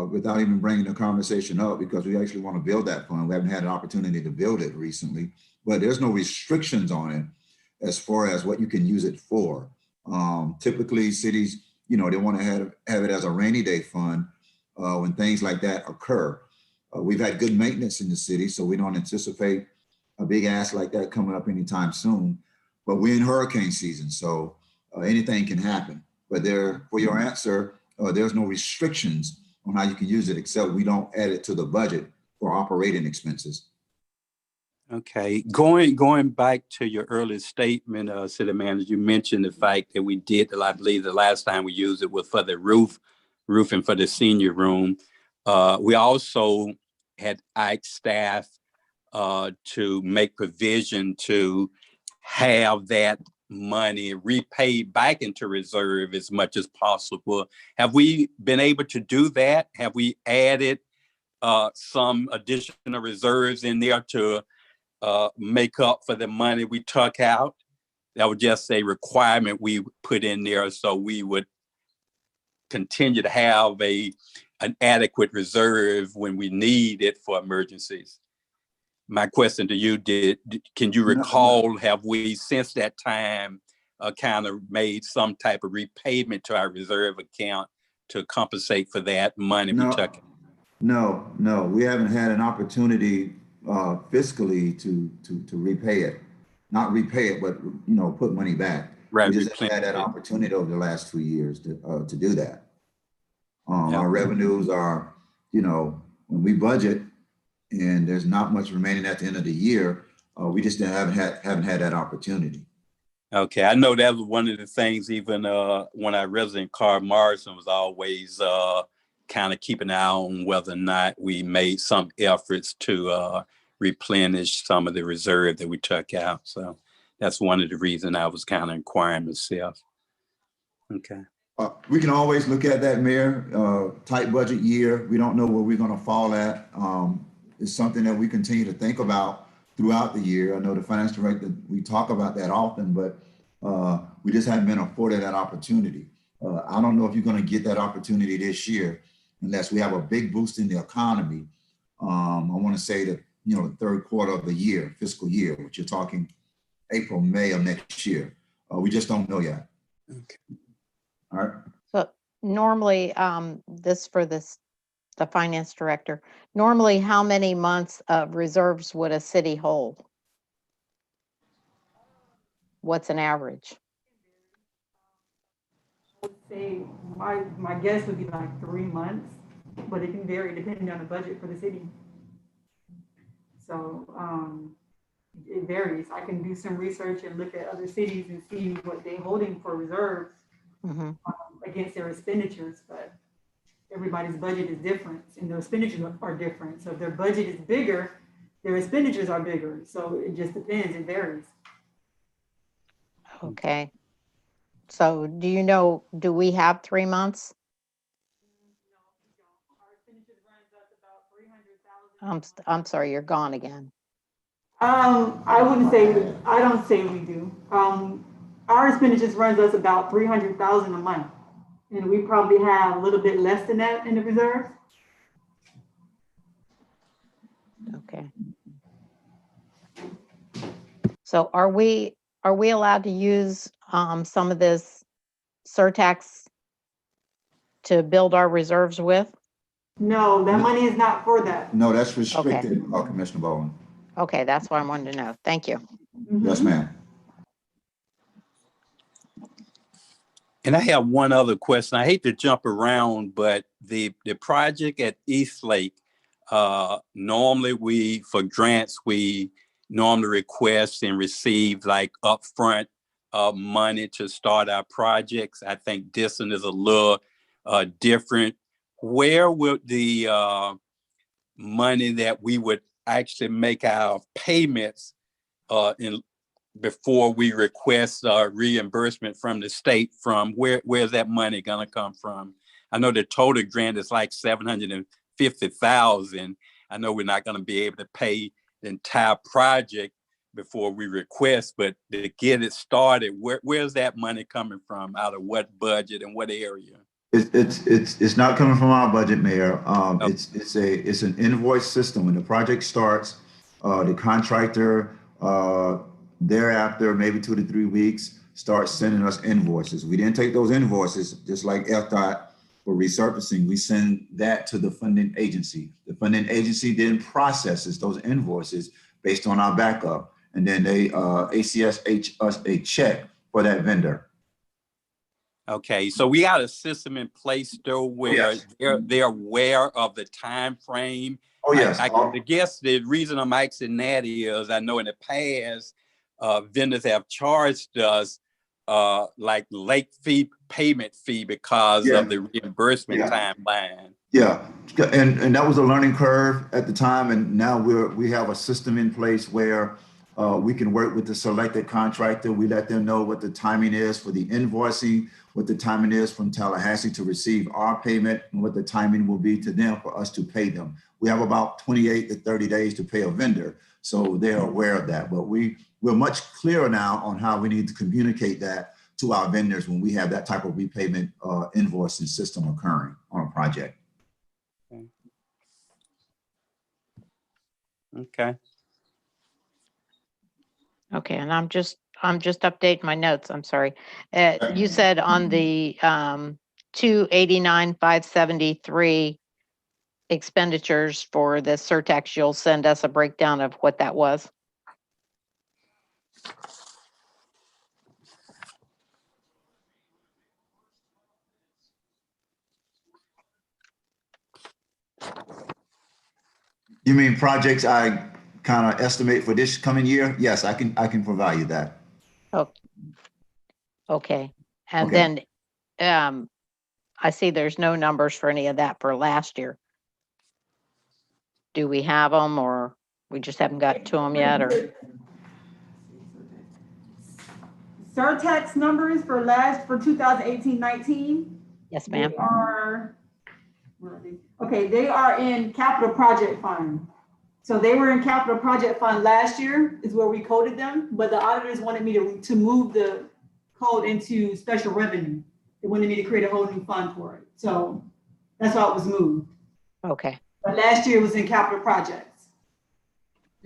without even bringing the conversation up because we actually want to build that fund. We haven't had an opportunity to build it recently, but there's no restrictions on it as far as what you can use it for. Typically cities, you know, they want to have it as a rainy day fund when things like that occur. We've had good maintenance in the city, so we don't anticipate a big ask like that coming up anytime soon, but we're in hurricane season, so anything can happen. But for your answer, there's no restrictions on how you can use it, except we don't add it to the budget for operating expenses. Okay, going back to your earlier statement, City Manager, you mentioned the fact that we did, I believe the last time we used it was for the roofing for the senior room. We also had asked staff to make provision to have that money repaid back into reserve as much as possible. Have we been able to do that? Have we added some additional reserves in there to make up for the money we took out? That was just a requirement we put in there so we would continue to have an adequate reserve when we need it for emergencies. My question to you, can you recall, have we since that time kind of made some type of repayment to our reserve account to compensate for that money we took? No, we haven't had an opportunity fiscally to repay it. Not repay it, but you know, put money back. Right. We just haven't had that opportunity over the last 2 years to do that. Yeah. Our revenues are, you know, when we budget and there's not much remaining at the end of the year, we just haven't had that opportunity. Okay, I know that was one of the things, even when our resident Carl Morrison was always kind of keeping an eye on whether or not we made some efforts to replenish some of the reserve that we took out. So that's one of the reasons I was kind of inquiring myself. Okay. We can always look at that, Mayor. Tight budget year. We don't know where we're going to fall at. It's something that we continue to think about throughout the year. I know the finance director, we talk about that often, but we just haven't been afforded that opportunity. I don't know if you're going to get that opportunity this year unless we have a big boost in the economy. I want to say that, you know, the third quarter of the year, fiscal year, which you're talking April, May of next year. We just don't know yet. Okay. All right. So normally, the finance director, normally how many months of reserves would a city hold? What's an average? I would say my guess would be like 3 months, but it can vary depending on the budget for the city. So it varies. I can do some research and look at other cities and see what they're holding for reserves against their expenditures, but everybody's budget is different and their expenditures are different. So if their budget is bigger, their expenditures are bigger. So it just depends, it varies. Okay. So do you know, do we have 3 months? I'm sorry, you're gone again. I don't say we do. Our expenditures runs us about $300,000 a month. And we probably have a little bit less than that in the reserve. Okay. So are we allowed to use some of this surtax to build our reserves with? No, that money is not for that. No, that's restricted, Commissioner Bowling. Okay, that's what I wanted to know. Thank you. Yes, ma'am. And I have one other question. I hate to jump around, but the project at Eastlake, normally for grants, we normally request and receive like upfront money to start our projects. I think this one is a little different. Where would the money that we would actually make our payments before we request reimbursement from the state from, where's that money gonna come from? I know the total grant is like 750,000. I know we're not gonna be able to pay the entire project before we request, but to get it started, where's that money coming from? Out of what budget and what area? It's not coming from our budget, Mayor. It's an invoice system. When the project starts, the contractor thereafter, maybe 2 to 3 weeks, starts sending us invoices. We didn't take those invoices, just like FDOT for resurfacing. We send that to the funding agency. The funding agency then processes those invoices based on our backup, and then they ACSH us a check for that vendor. Okay, so we got a system in place though where Yes. they're aware of the time frame. Oh, yes. I guess the reason I'm asking that is I know in the past vendors have charged us like late fee payment fee because of the reimbursement timeline. Yeah, and that was a learning curve at the time, and now we have a system in place where we can work with the selected contractor. We let them know what the timing is for the invoicing, what the timing is from Tallahassee to receive our payment, and what the timing will be to them for us to pay them. We have about 28 to 30 days to pay a vendor, so they're aware of that. But we're much clearer now on how we need to communicate that to our vendors when we have that type of repayment invoicing system occurring on a project. Okay. Okay, and I'm just updating my notes. I'm sorry. You said on the 289,573 expenditures for the surtax, you'll send us a breakdown of what that was. You mean projects I kind of estimate for this coming year? Yes, I can provide you that. Oh, okay. And Okay. then I see there's no numbers for any of that for last year. Do we have them, or we just haven't got to them yet? Or Surtax numbers for 2018-19. yes, ma'am. They are in capital project fund. So they were in capital project fund last year is where we coded them, but the auditors wanted me to move the code into special revenue. They wanted me to create a whole new fund for it. So that's why it was moved. Okay. But last year it was in capital projects.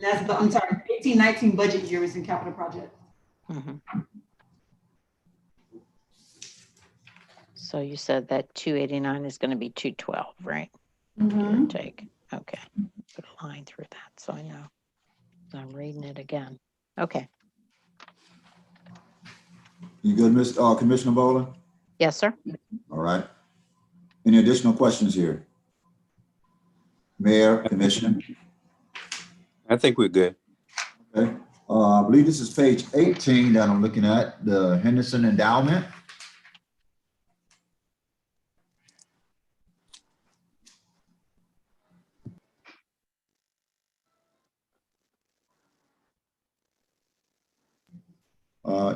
I'm sorry, 18-19 budget year was in capital projects. Mm-hmm. So you said that 289 is going to be 212, right? Mm-hmm. Take. Okay. Put a line through that so I know. I'm reading it again. Okay. You good, Commissioner Bowler? Yes, sir. All right. Any additional questions here? Mayor, Commissioner? I think we're good. Okay. I believe this is page 18 that I'm looking at, the Henderson Endowment.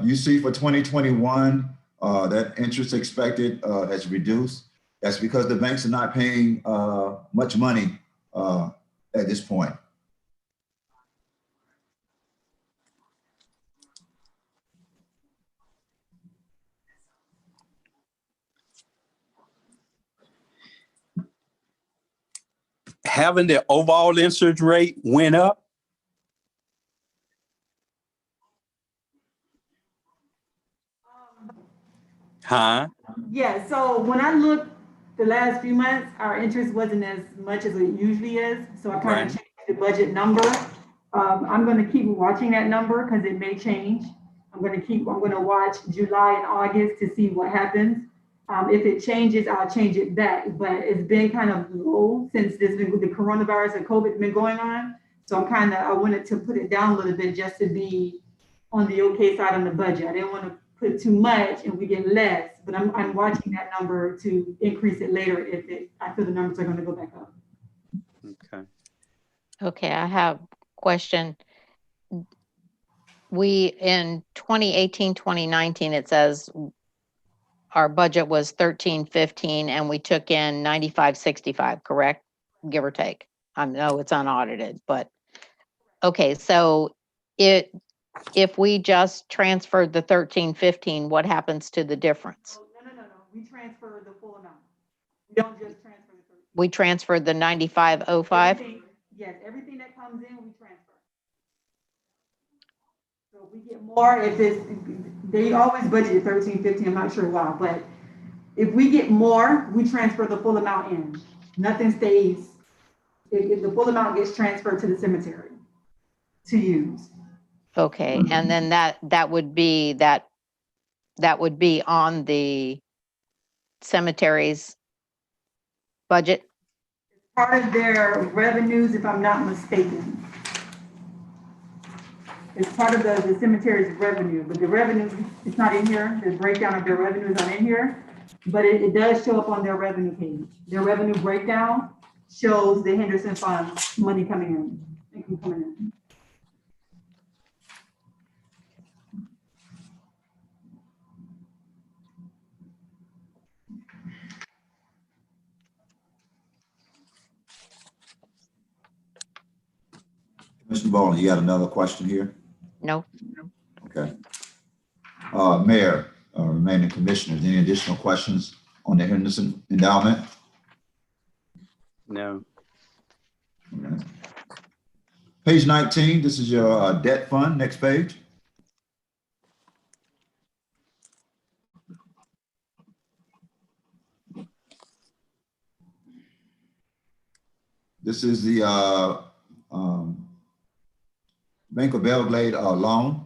You see for 2021, that interest expected has reduced. That's because the banks are not paying much money at this point. Haven't the overall interest rate went up? Huh? Yeah, so when I looked the last few months, our interest wasn't as much as it usually is, so I kind Right. of changed the budget number. I'm gonna keep watching that number because it may change. I'm gonna watch July and August to see what happens. If it changes, I'll change it back, but it's been kind of low since there's been the coronavirus and COVID been going on. So I wanted to put it down a little bit just to be on the okay side on the budget. I didn't want to put too much and we get less, but I'm watching that number to increase it later if I feel the numbers are gonna go back up. Okay. Okay, I have a question. In 2018, 2019, it says our budget was 1315 and we took in 9565, correct? Give or take. I know it's unaudited, but okay, so if we just transferred the 1315, what happens to the difference? Oh, no. We transfer the full amount. We don't just transfer the 13. We transferred the 9505? Yes, everything that comes in, we transfer. So if we get more, they always budget 1315, I'm not sure why, but if we get more, we transfer the full amount in. Nothing stays. If the full amount gets transferred to the cemetery to use. Okay, and then that would be on the cemetery's budget? Part of their revenues, if I'm not mistaken. It's part of the cemetery's revenue, but the revenue, it's not in here. The breakdown of their revenue is not in here, but it does show up on their revenue page. Their revenue breakdown shows the Henderson Fund money coming in, income coming in. Mr. Bowling, you got another question here? No, Okay. Mayor, remaining commissioners, any additional questions on the Henderson endowment? No. Okay. Page 19, this is your debt fund. Next page. This is the Bank of Belgrade loan.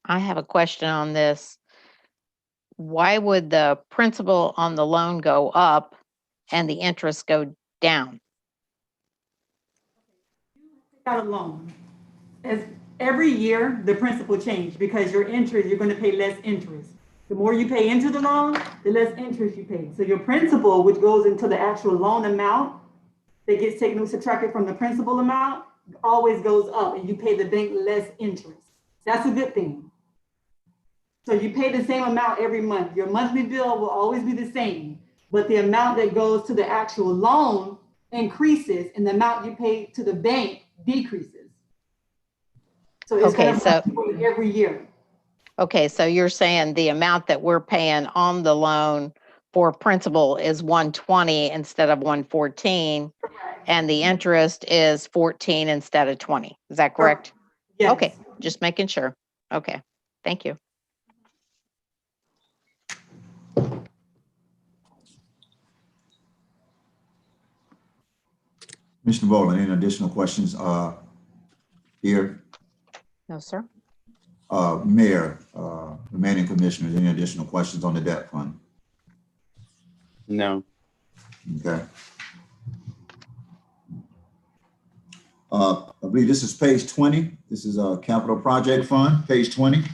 I have a question on this. Why would the principal on the loan go up and the interest go down? Got a loan. As every year, the principal change because your interest, you're going to pay less interest. The more you pay into the loan, the less interest you pay. So your principal, which goes into the actual loan amount that gets taken, subtracted from the principal amount, always goes up and you pay the bank less interest. That's a good thing. So you pay the same amount every month. Your monthly bill will always be the same, but the amount that goes to the actual loan increases and the amount you pay to the bank decreases. So it's Okay, going to fluctuate every year. Okay, so you're saying the amount that we're paying on the loan for principal is 120 instead of 114, and the interest is 14 instead of 20. Is that correct? Yes. Okay, just making sure. Okay, thank you. Mr. Bowling, any additional questions here? No, sir. Mayor, remaining commissioners, any additional questions on the debt fund? No. Okay. I believe this is page 20. This is a capital project fund, page 20.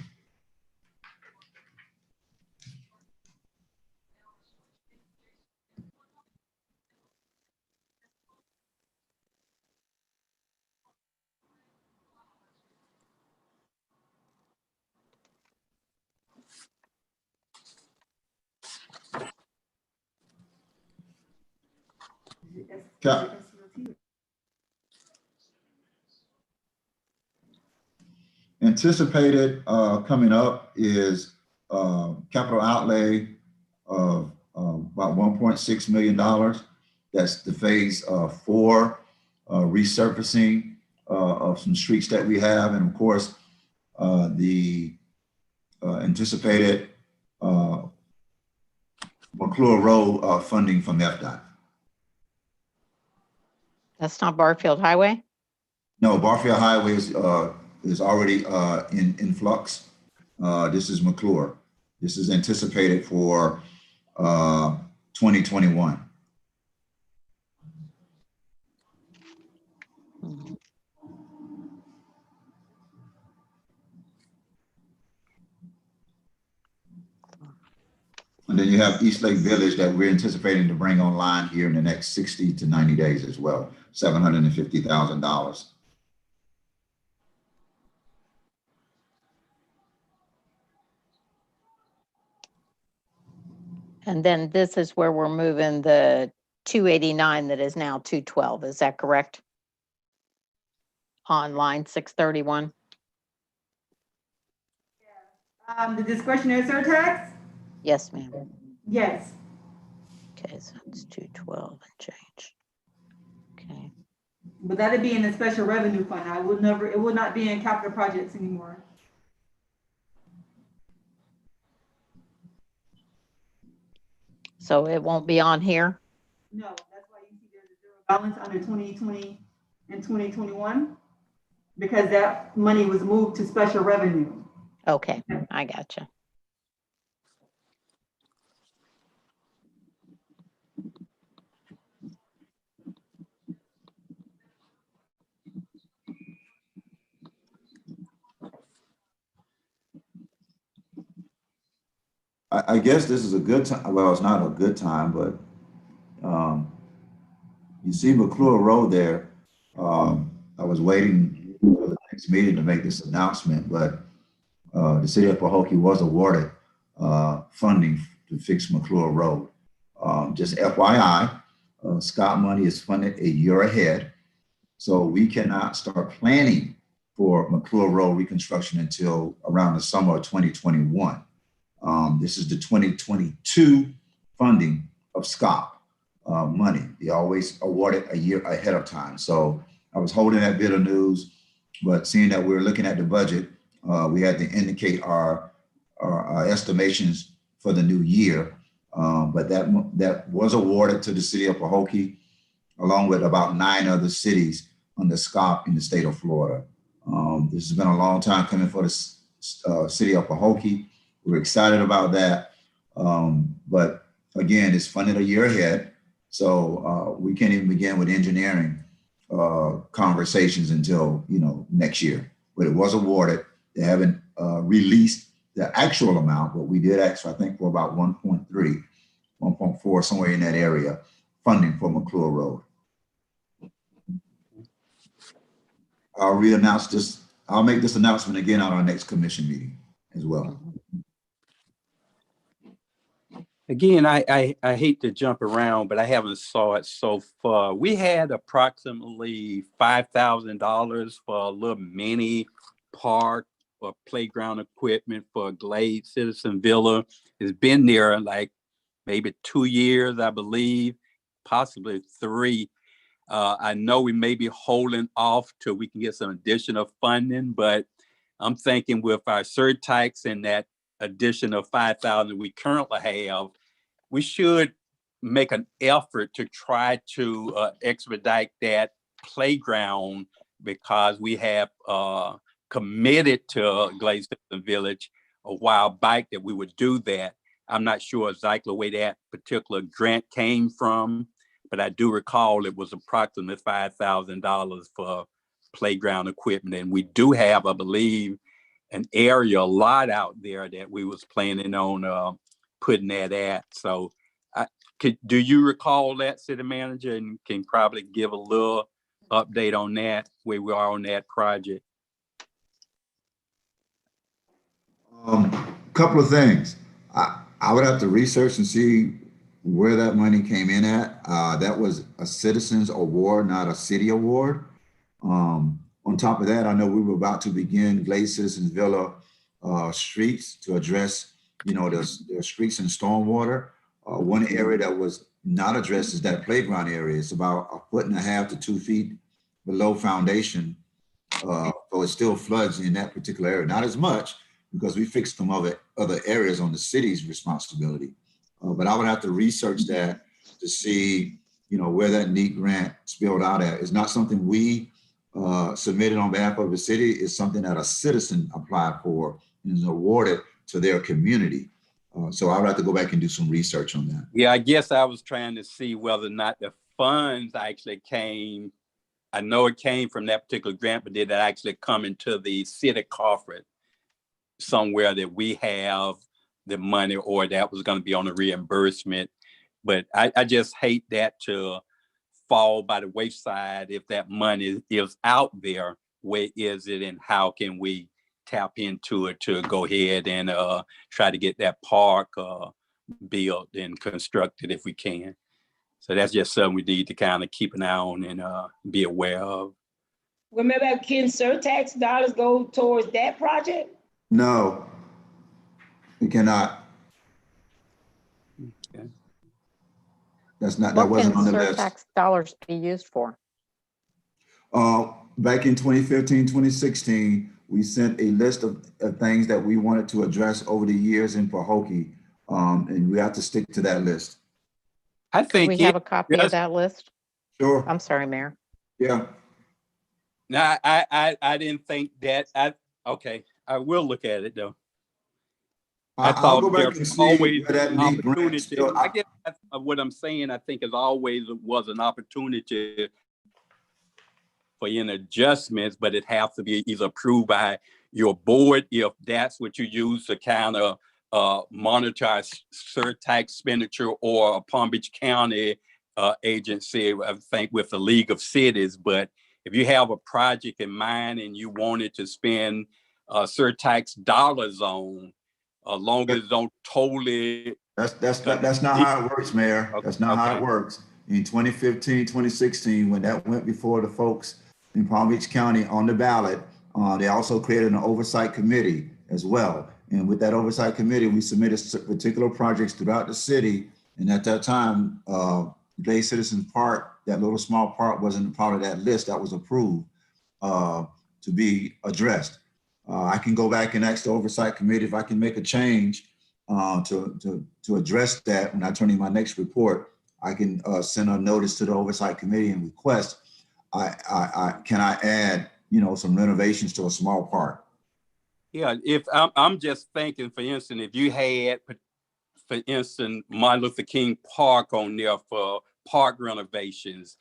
anticipated coming up is capital outlay of about $1.6 million. That's the phase 4 resurfacing of some streets that we have, and of course the anticipated McClure Road funding from FDOT. That's not Barfield Highway? No, Barfield Highway is already in flux. This is McClure. This is anticipated for 2021. Mhm. And then you have East Lake Village that we're anticipating to bring online here in the next 60 to 90 days as well, $750,000. And then this is where we're moving the 289 that is now 212. Is that correct? On line 631? The discretionary surtax? Yes, ma'am. Yes. Okay, so it's 212 and change. Okay. But that'd be in the special revenue fund. It would not be in capital projects anymore. So it won't be on here? No, that's why you see there's a zero balance under 2020 and 2021, because that money was moved to special revenue. Okay, I gotcha. I guess this is a good time. Well, it's not a good time, but you see McClure Road there. I was waiting for the next meeting to make this announcement, but the City of Pahokee was awarded funding to fix McClure Road. Just FYI, Scott money is funded a year ahead, so we cannot start planning for McClure Road reconstruction until around the summer of 2021. This is the 2022 funding of SCOP money. They always award it a year ahead of time. So I was holding that bit of news, but seeing that we're looking at the budget, we had to indicate our estimations for the new year. But that was awarded to the City of Pahokee, along with about 9 other cities under SCOP in the state of Florida. This has been a long time coming for the City of Pahokee. We're excited about that. But again, it's funded a year ahead. So we can't even begin with engineering conversations until, next year. But it was awarded. They haven't released the actual amount, but we did ask, I think, for about 1.3, 1.4, somewhere in that area, funding for McClure Road. I'll re-announce this. I'll make this announcement again on our next commission meeting as well. Again, I hate to jump around, but I haven't saw it so far. We had approximately $5,000 for a little mini park for playground equipment for Glade Citizen Villa. It's been there like maybe 2 years, I believe, possibly 3. I know we may be holding off till we can get some additional funding, but I'm thinking with our surtax and that additional $5,000 we currently have, we should make an effort to try to expedite that playground, because we have committed to Glade Citizen Village a while back that we would do that. I'm not sure exactly where that particular grant came from, but I do recall it was approximately $5,000 for playground equipment. And we do have, I believe, an area lot out there that we was planning on putting that at. So do you recall that, City Manager, and can probably give a little update on that, where we are on that project? Couple of things. I would have to research and see where that money came in at. That was a citizens award, not a city award. On top of that, I know we were about to begin Glade Citizens Villa streets to address, the streets and stormwater. One area that was not addressed is that playground area. It's about 1.5 to 2 feet below foundation. So it still floods in that particular area. Not as much because we fixed some other areas on the city's responsibility. But I would have to research that to see, where that NEAT grant spilled out at. It's not something we submitted on behalf of the city. It's something that a citizen applied for and is awarded to their community. So I would have to go back and do some research on that. Yeah, I guess I was trying to see whether or not the funds actually came. I know it came from that particular grant, but did it actually come into the city coffers somewhere that we have the money, or that was going to be on a reimbursement? But I just hate that to fall by the wayside if that money is out there. Where is it, and how can we tap into it to go ahead and try to get that park built and constructed if we can? So that's just something we need to kind of keep an eye on and be aware of. Well, maybe can surtax dollars go towards that project? No, we cannot. Okay. That wasn't on the list. What can surtax dollars be used for? Back in 2015, 2016, we sent a list of things that we wanted to address over the years in Pahokee, and we have to stick to that list. I think We have a copy of that list. Sure. I'm sorry, Mayor. Yeah. No, I didn't think that. Okay, I will look at it though. I'll go back and see always where that an NEAT grant opportunity. still. I guess that's what I'm saying. I think as always was an opportunity for any adjustments, but it has to be either approved by your board if that's what you use to kind of monitor surtax expenditure, or a Palm Beach County agency, I think with the League of Cities. But if you have a project in mind and you wanted to spend surtax dollars on, long as it don't totally. That's not how it works, Mayor. Okay. That's not how it works. In 2015, 2016, when that went before the folks in Palm Beach County on the ballot, they also created an oversight committee as well. And with that oversight committee, we submitted particular projects throughout the city. And at that time, Glade Citizens Park, that little small park, wasn't part of that list that was approved to be addressed. I can go back and ask the oversight committee if I can make a change to address that. When I turn in my next report, I can send a notice to the oversight committee and request, can I add, some renovations to a small park? Yeah, if I'm just thinking, for instance, if you had, for instance, Martin Luther King Park on there for park renovations,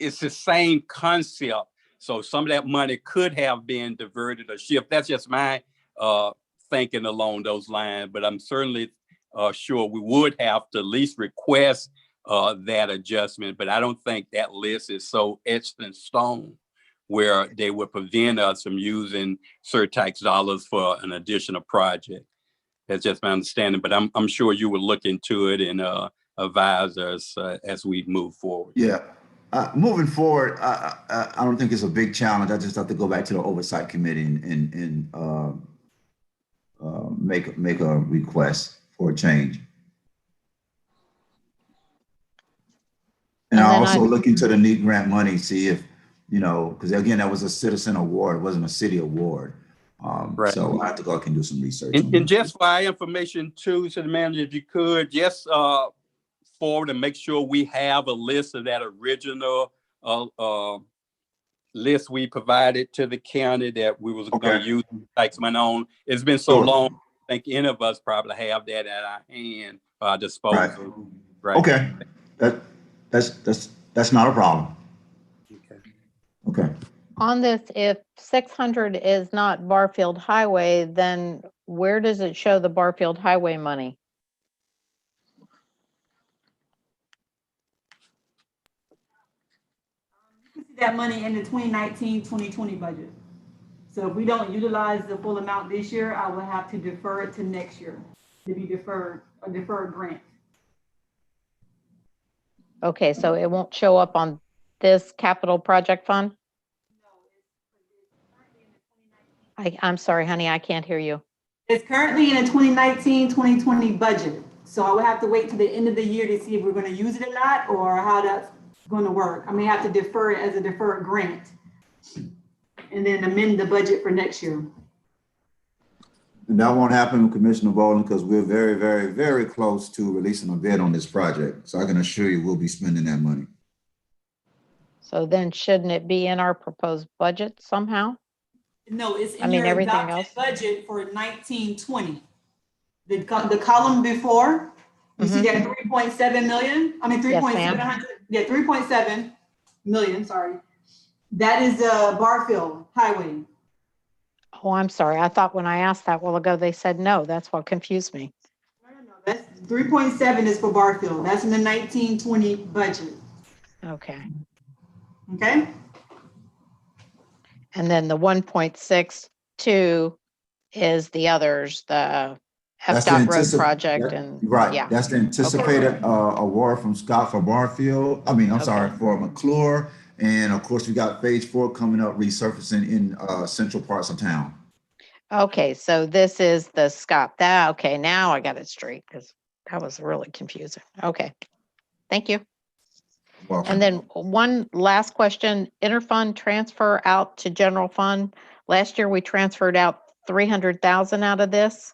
it's the same concept. So some of that money could have been diverted or shift. That's just my thinking along those lines. But I'm certainly sure we would have to at least request that adjustment. But I don't think that list is so etched in stone where they would prevent us from using surtax dollars for an additional project. That's just my understanding. But I'm sure you will look into it and advise us as we move forward. Yeah. Moving forward, I don't think it's a big challenge. I just have to go back to the oversight committee and make a request for a change. And I also look into the NEAT grant money, see if, because again, that was a citizen award, it wasn't a city award. Right. So I have to go back and do some research. And just for our information too, to the manager, if you could just forward and make sure we have a list of that original list we provided to the county that we was going to use tax money on. It's been so long, I think any of us probably have that at our hand, our disposal. Right. Okay. That's not a problem. Okay. On this, if 600 is not Barfield Highway, then where does it show the Barfield Highway money? You can see that money in the 2019-2020 budget. So if we don't utilize the full amount this year, I will have to defer it to next year to be deferred, a deferred grant. Okay, so it won't show up on this capital project fund? I'm sorry, honey, I can't hear you. It's currently in a 2019-2020 budget. So I would have to wait to the end of the year to see if we're going to use it or not, or how that's going to work. I may have to defer it as a deferred grant and then amend the budget for next year. And that won't happen, Commissioner Bowling, because we're very, very, very close to releasing a bid on this project. So I can assure you we'll be spending that money. So then shouldn't it be in our proposed budget somehow? No, it's I in mean, your everything adopted else. budget for 1920. The column before, you see that 3.7 million? I mean, Mm-hmm. Yes, ma'am. 3.700, yeah, 3.7 million, sorry. That is Barfield Highway. Oh, I'm sorry. I thought when I asked that a while ago, they said no. That's what confused me. No, that's 3.7 is for Barfield. That's in the 1920 budget, Okay. okay? And then the 1.62 is the others, the That's the FDOT road anticip- project that- and, Right, yeah. that's the anticipated award from Scott for Barfield. I'm sorry, Okay. for McClure. And of course, we got phase 4 coming up, resurfacing in central parts of town. Okay, so this is the Scott. Okay, now I got it straight because that was really confusing. Okay. Thank you. Welcome. And then one last question, interfund transfer out to general fund. Last year we transferred out 300,000 out of this.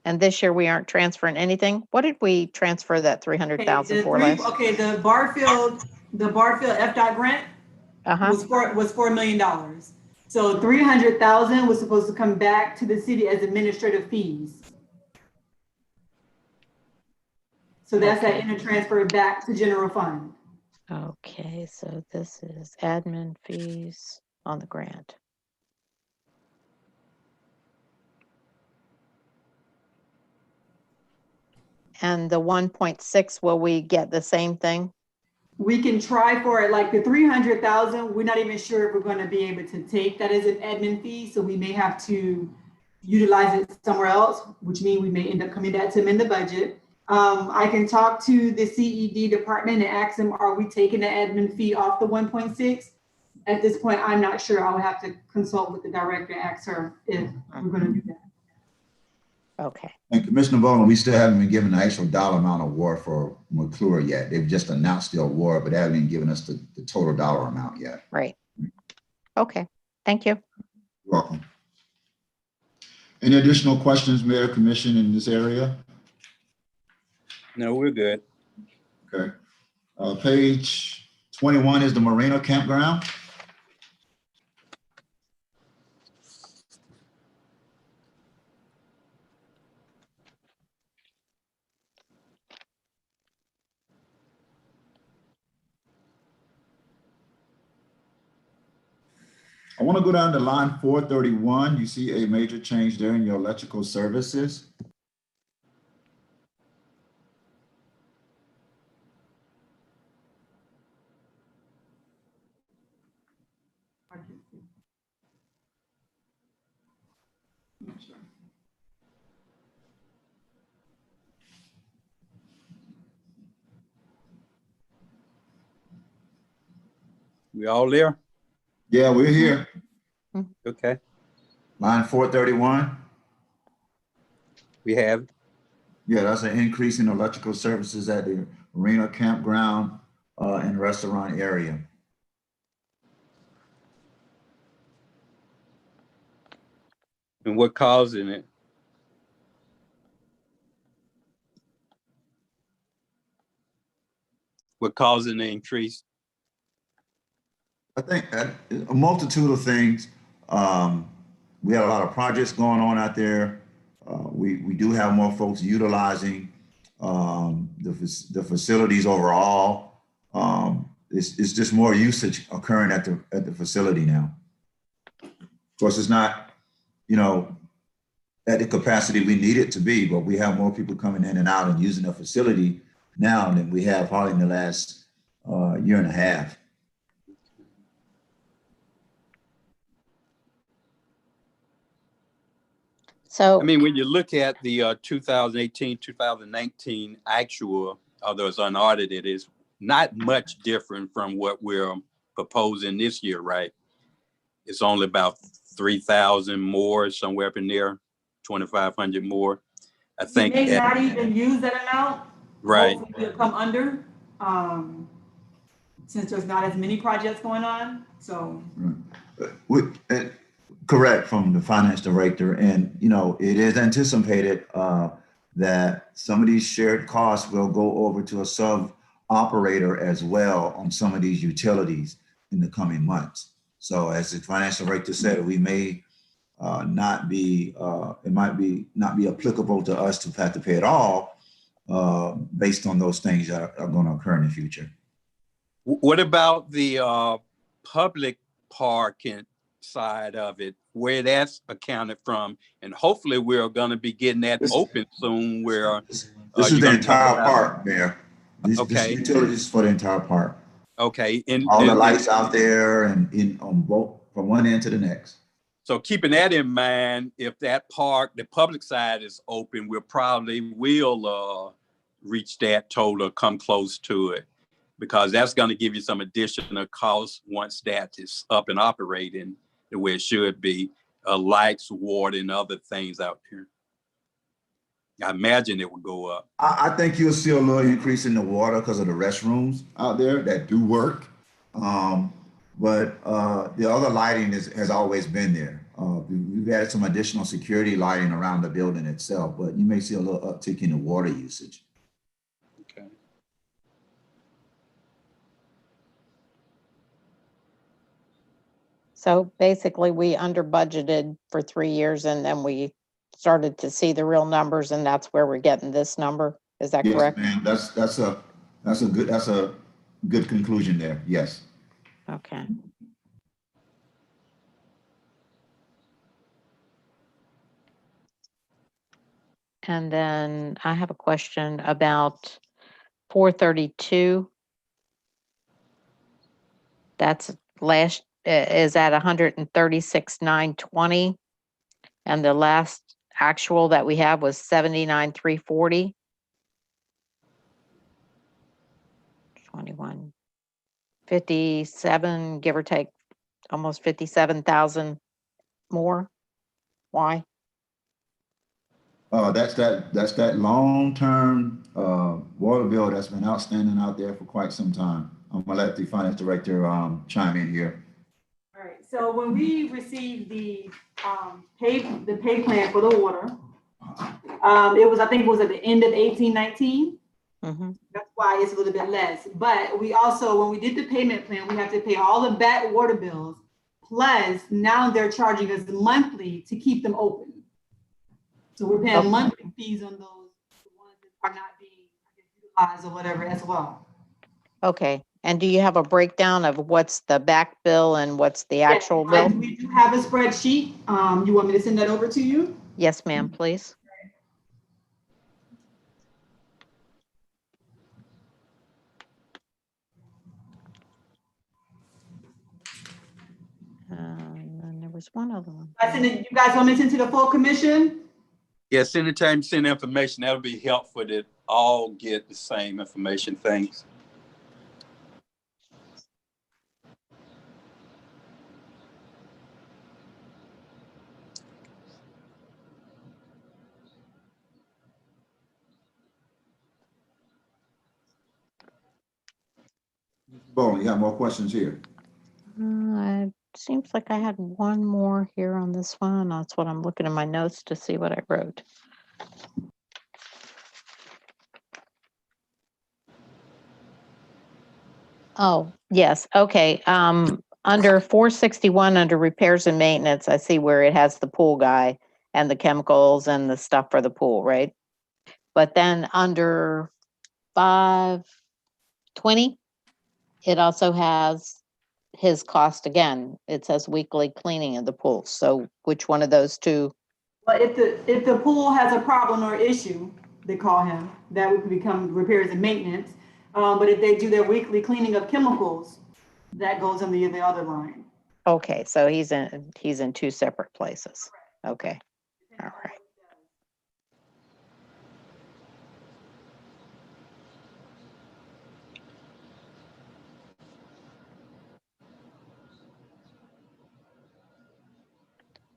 And this year we aren't transferring anything. What did we transfer that 300,000 for last? Okay, the Barfield FDOT grant Uh-huh. was $4 million. So 300,000 was supposed to come back to the city as administrative fees. So that's that inter transfer back to general fund. Okay, so this is admin fees on the grant. And the 1.6, will we get the same thing? We can try for it, like the 300,000, we're not even sure if we're going to be able to take that as an admin fee. So we may have to utilize it somewhere else, which means we may end up coming back to them in the budget. I can talk to the CED department and ask them, are we taking the admin fee off the 1.6? At this point, I'm not sure. I would have to consult with the director, ask her if we're going to do that. Okay. And Commissioner Bowling, we still haven't been given the actual dollar amount award for McClure yet. They've just announced the award, but they haven't even given us the total dollar amount yet. Right. Okay. Thank you. You're welcome. Any additional questions, Mayor, Commission, in this area? No, we're good. Okay. Page 21 is the Marina Campground. I want to go down to line 431. You see a major change there in your electrical services. We all there? Yeah, we're here. Okay, Line 431. we have. Yeah, that's an increase in electrical services at the Marina Campground and restaurant area. And what causing it? What causing the increase? I think a multitude of things. We had a lot of projects going on out there. We do have more folks utilizing the facilities overall. It's just more usage occurring at the facility now. Of course, it's not, at the capacity we need it to be, but we have more people coming in and out and using the facility now than we have probably in the last year and a half. So, I mean, when you look at the 2018, 2019 actual, although it's unaudited, is not much different from what we're proposing this year, right? It's only about 3,000 more, somewhere up in there, 2,500 more. I think. We may not even use that amount. Right. Hopefully we'll come under, since there's not as many projects going on, so. Correct, from the finance director. And, you know, it is anticipated that some of these shared costs will go over to a sub operator as well on some of these utilities in the coming months. So as the finance director said, we may not be, it might be not be applicable to us to have to pay it all based on those things that are going to occur in the future. What about the public parking side of it, where that's accounted from? And hopefully we're going to be getting that open soon, where this is the entire park, Mayor. This utilities for the entire park. Okay. And all the lights out there and in on both from one end to the next. So keeping that in mind, if that park, the public side is open, we'll probably will reach that total, come close to it, because that's going to give you some additional costs once that is up and operating the way it should be, lights, water, and other things out there. I imagine it will go up. I think you'll see a little increase in the water because of the restrooms out there that do work. But the other lighting has always been there. We've added some additional security lighting around the building itself, but you may see a little uptick in the water usage. Okay. So basically we under budgeted for 3 years and then we started to see the real numbers and that's where we're getting this number. Is that correct? Yes, ma'am. That's a good conclusion there. Yes. Okay. And then I have a question about 432. That's last, is at 136,920. And the last actual that we have was 79,340. 21, 57, give or take, almost 57,000 more. Why? That's that long-term water bill that's been outstanding out there for quite some time. I'm gonna let the finance director chime in here. All right, so when we received the pay plan for the water, I think it was at the end of 1819. Mm-hmm. That's why it's a little bit less. But we also, when we did the payment plan, we have to pay all the back water bills. Plus, now they're charging us monthly to keep them open. So we're paying monthly fees on those, the ones that are not being utilized or whatever as well. Okay. And do you have a breakdown of what's the back bill and what's the actual bill? We do have a spreadsheet. You want me to send that over to you? Yes, ma'am, please. And then there was one other one. I send it, you guys want me to send to the full commission? Yes, anytime you send information, that'll be helpful to all get the same information. Thanks. Bowling, you have more questions here? It seems like I had one more here on this one. That's what I'm looking in my notes to see what I wrote. Oh, yes. Okay. Under 461, under repairs and maintenance, I see where it has the pool guy and the chemicals and the stuff for the pool, right? But then under 520, it also has his cost again. It says weekly cleaning of the pool. So which one of those two? But if the pool has a problem or issue, they call him, that would become repairs and maintenance. But if they do their weekly cleaning of chemicals, that goes in the other line. Okay, so he's in two separate places. Okay, all right.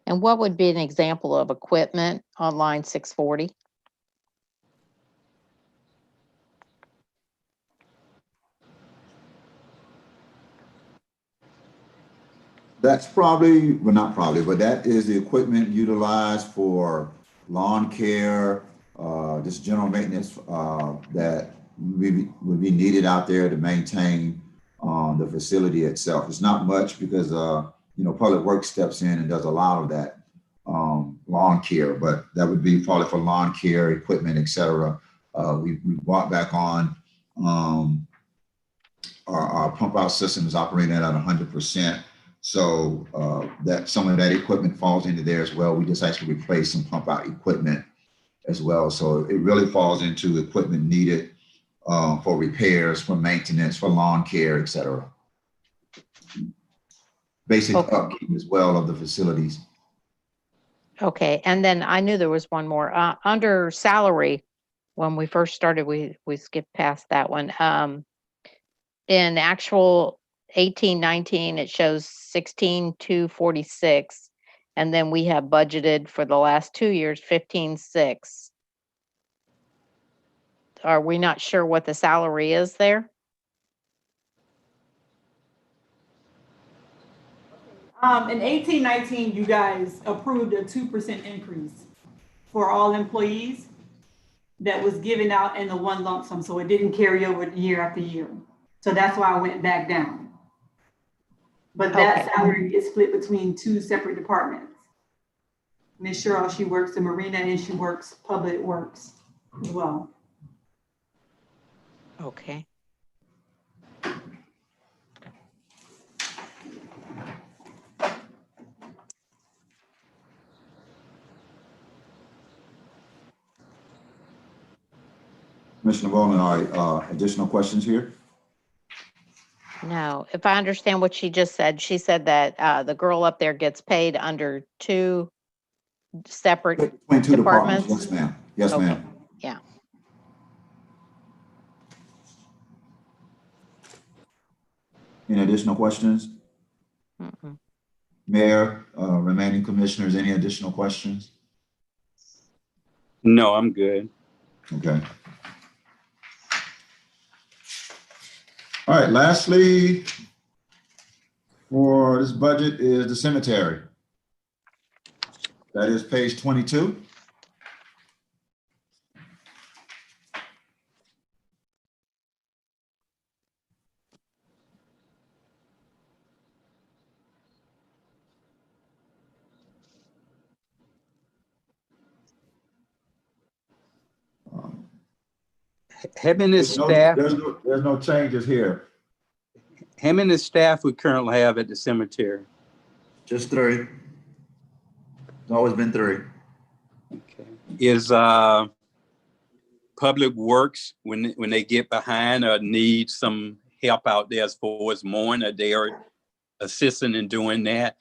And what would be an example of equipment on line 640? That's probably, well, not probably, but that is the equipment utilized for lawn care, just general maintenance, that would be needed out there to maintain, the facility itself. It's not much because, Public Works steps in and does a lot of that, lawn care, but that would be probably for lawn care, equipment, et cetera. We brought back on, our pump out system is operating at 100%. So that some of that equipment falls into there as well. We just actually replaced some pump out equipment as well. So it really falls into equipment needed for repairs, for maintenance, for lawn care, et cetera. Basic upkeep as well of the facilities. Okay, and then I knew there was one more. Under salary, when we first started, we skipped past that one. In actual 18-19, it shows 16,246, and then we have budgeted for the last 2 years 15,600. Are we not sure what the salary is there? In 18-19, you guys approved a 2% increase for all employees that was given out in the one lump sum, so it didn't carry over year after year. So that's why I went back down. But that salary is split between two separate departments. Ms. Cheryl, she works in Marina and she works Public Works as well. Okay. Commissioner Bowling, additional questions here? No, if I understand what she just said, she said that the girl up there gets paid under two separate Between two departments. departments? Yes, ma'am. Yes, Okay. ma'am. Yeah. Any additional questions? Mm-mm. Mayor, remaining commissioners, any additional questions? No, I'm good. Okay. All right, lastly, for this budget is the cemetery. That is page 22. Him and his staff, There's no changes here. him and his staff we currently have at the cemetery. Just 3. It's always been 3. Okay. Is Public Works, when they get behind or need some help out there as far as mowing, or they are assisting in doing that?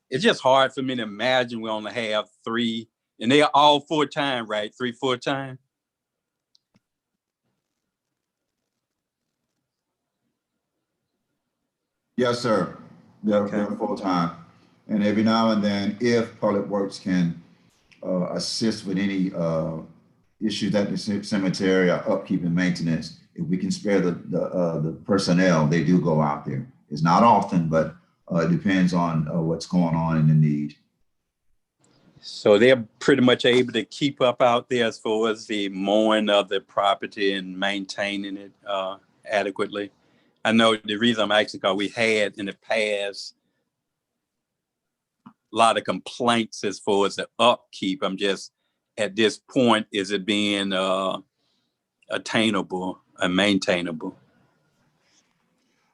It's just hard for me to imagine we only have 3, and they are all full-time, right? 3 full-time? Yes, sir. They're full-time. And every now and then, if Public Works can assist with any issues at the cemetery or upkeep and maintenance, if we can spare the personnel, they do go out there. It's not often, but it depends on what's going on in the need. So they're pretty much able to keep up out there as far as the mowing of the property and maintaining it adequately. I know the reason I'm asking, because we had in the past a lot of complaints as far as the upkeep. I'm just, at this point, is it being attainable and maintainable?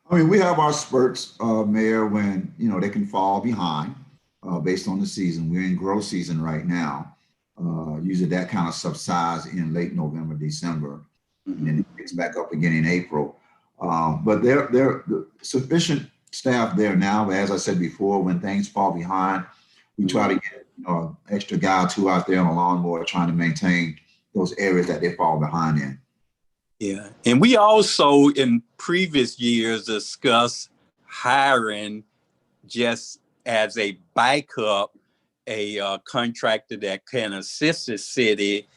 I mean, we have our spurts, Mayor, when, they can fall behind based on the season. We're in grow season right now. Usually that kind of subsides in late November, December, and then it picks back up again in April. But there sufficient staff there now. But as I said before, when things fall behind, we try to get an extra guy or 2 out there on a lawnmower trying to maintain those areas that they fall behind in. Yeah, and we also in previous years discussed hiring just as a backup, a contractor that can assist the city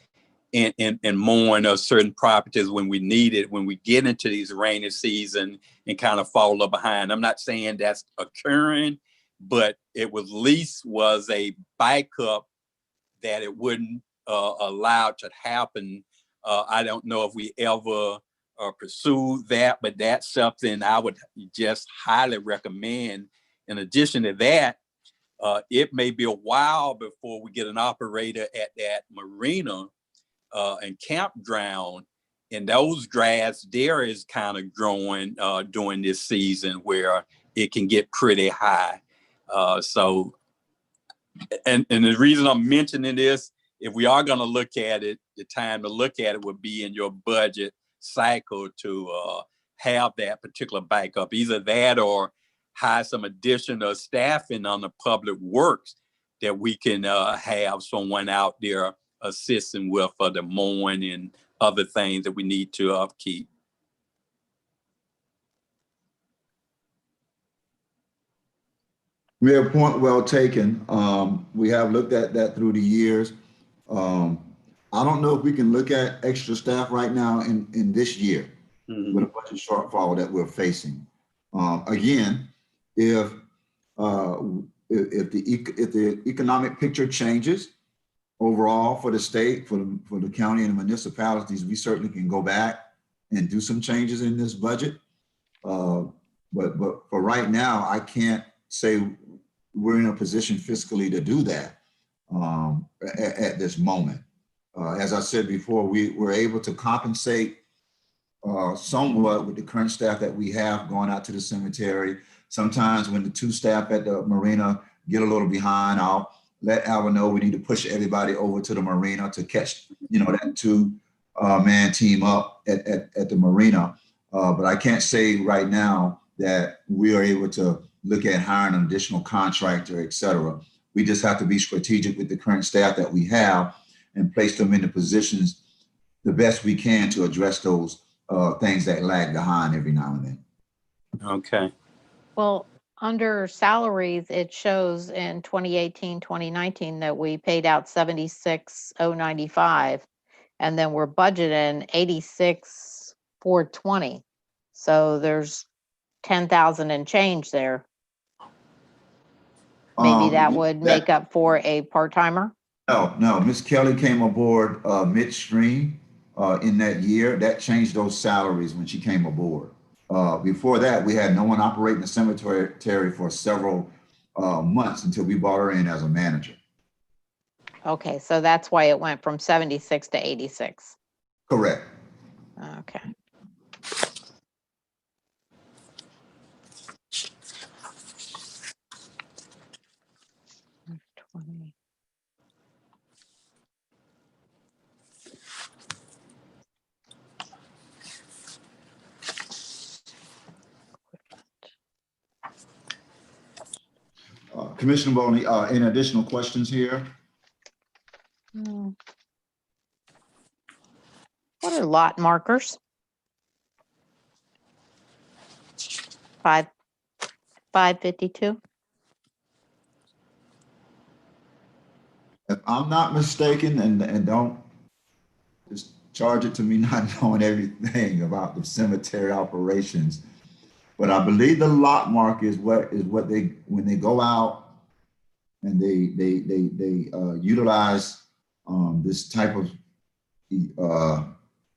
in mowing of certain properties when we need it, when we get into these rainy season and kind of fall behind. I'm not saying that's occurring, but it was at least was a backup that it wouldn't allow to happen. I don't know if we ever pursued that, but that's something I would just highly recommend. In addition to that, it may be a while before we get an operator at that marina and campground, and those grass there is kind of growing during this season where it can get pretty high. So, and the reason I'm mentioning this, if we are going to look at it, the time to look at it would be in your budget cycle to have that particular backup, either that or hire some additional staffing on the public works that we can have someone out there assisting with the mowing and other things that we need to upkeep. Mayor, point well taken. We have looked at that through the years. I don't know if we can look at extra staff right now in this year with a budget shortfall that we're facing. Again, if the economic picture changes overall for the state, for the county and the municipalities, we certainly can go back and do some changes in this budget. But for right now, I can't say we're in a position fiscally to do that at this moment. As I said before, we were able to compensate somewhat with the current staff that we have going out to the cemetery. Sometimes when the two staff at the marina get a little behind, I'll let Alva know we need to push everybody over to the marina to catch, that two-man team up at the marina. But I can't say right now that we are able to look at hiring an additional contractor, et cetera. We just have to be strategic with the current staff that we have and place them in the positions the best we can to address those things that lag behind every now and then. Okay. Well, under salaries, it shows in 2018, 2019 that we paid out 76,095, and then we're budgeting 86,420. So there's 10,000 and change there. Maybe that would make up for a part-timer? No, Miss Kelly came aboard midstream in that year. That changed those salaries when she came aboard. Before that, we had no one operating the cemetery for several months until we brought her in as a manager. Okay, so that's why it went from 76 to 86. Correct. Okay. Commissioner Boney, any additional questions here? What are lot markers? 552. If I'm not mistaken, and don't just charge it to me not knowing everything about the cemetery operations, but I believe the lot mark is what they, when they go out and they utilize this type of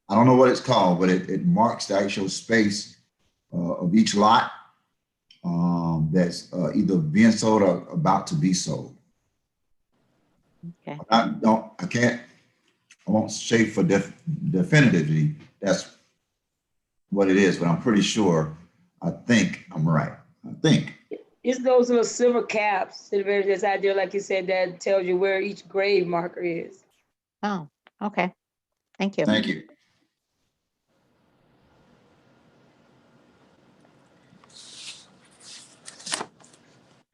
I don't know what it's called, but it marks the actual space of each lot that's either being sold or about to be sold. Okay. I won't say for definitively that's what it is, but I'm pretty sure. I think I'm right. I think. It's those little silver caps that's out there, like you said, that tells you where each grave marker is. Oh, okay. Thank you. Thank you.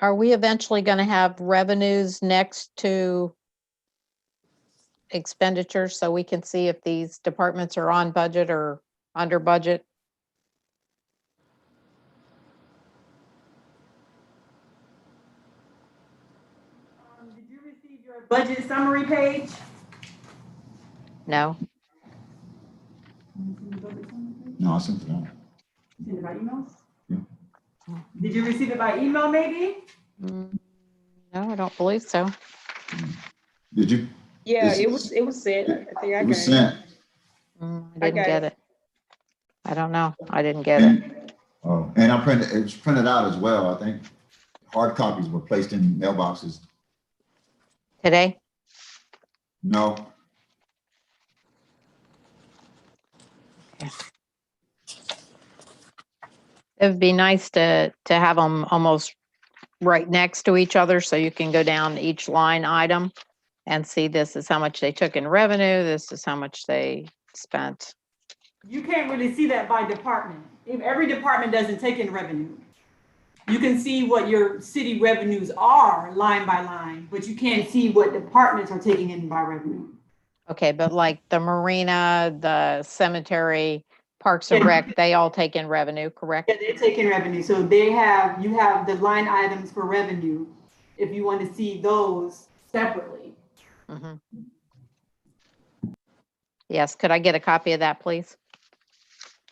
Are we eventually going to have revenues next to expenditures so we can see if these departments are on budget or under budget? Your budget summary page. No, No, I sent it out. Send it by email? Yeah. Did you receive it by email maybe? Mm, no, I don't believe so. Did you? Yeah, It's- it was sent. I think I It got was it. sent. I I didn't got get it. it. I don't know. I didn't get it. Oh, and it was printed out as well. I think hard copies were placed in mailboxes. Today? No, It would be nice to have them almost right next to each other so you can go down each line item and see this is how much they took in revenue, this is how much they spent. You can't really see that by department. If every department doesn't take in revenue. You can see what your city revenues are line by line, but you can't see what departments are taking in by revenue. Okay, but like the marina, the cemetery, Parks and Rec, they all take in revenue, correct? Yeah, they're taking revenue. So you have the line items for revenue, if you want to see those separately. Mhm. Yes, could I get a copy of that, please?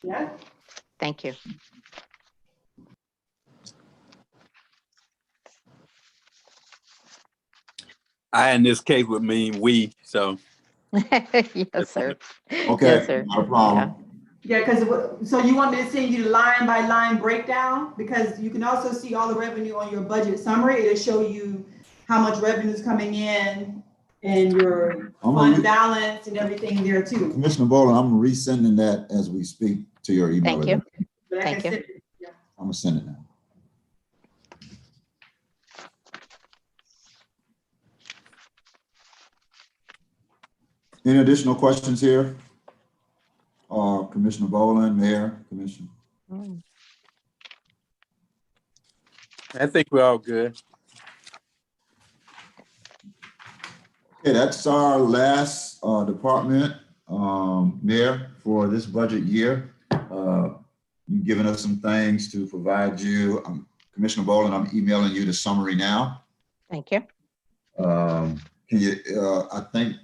Yeah. Thank you. I, in this case, would mean we, so. Yes, sir. okay, Yes, sir. not a problem. Yeah, because, so you want me to send you the line by line breakdown? Because you can also see all the revenue on your budget summary. It'll show you how much revenue is coming in and your I'm fund gonna balance and everything there too. Commissioner Bowling, I'm resending that as we speak to your email. Thank you. address. But I Thank can you. send it, yeah. I'm gonna send it now. Any additional questions here? Commissioner Bowling, Mayor, Commissioner. Mm. I think we're all good. Okay, that's our last department, Mayor, for this budget year. You've given us some things to provide you. Commissioner Bowling, I'm emailing you the summary now. Thank you. Can you, I think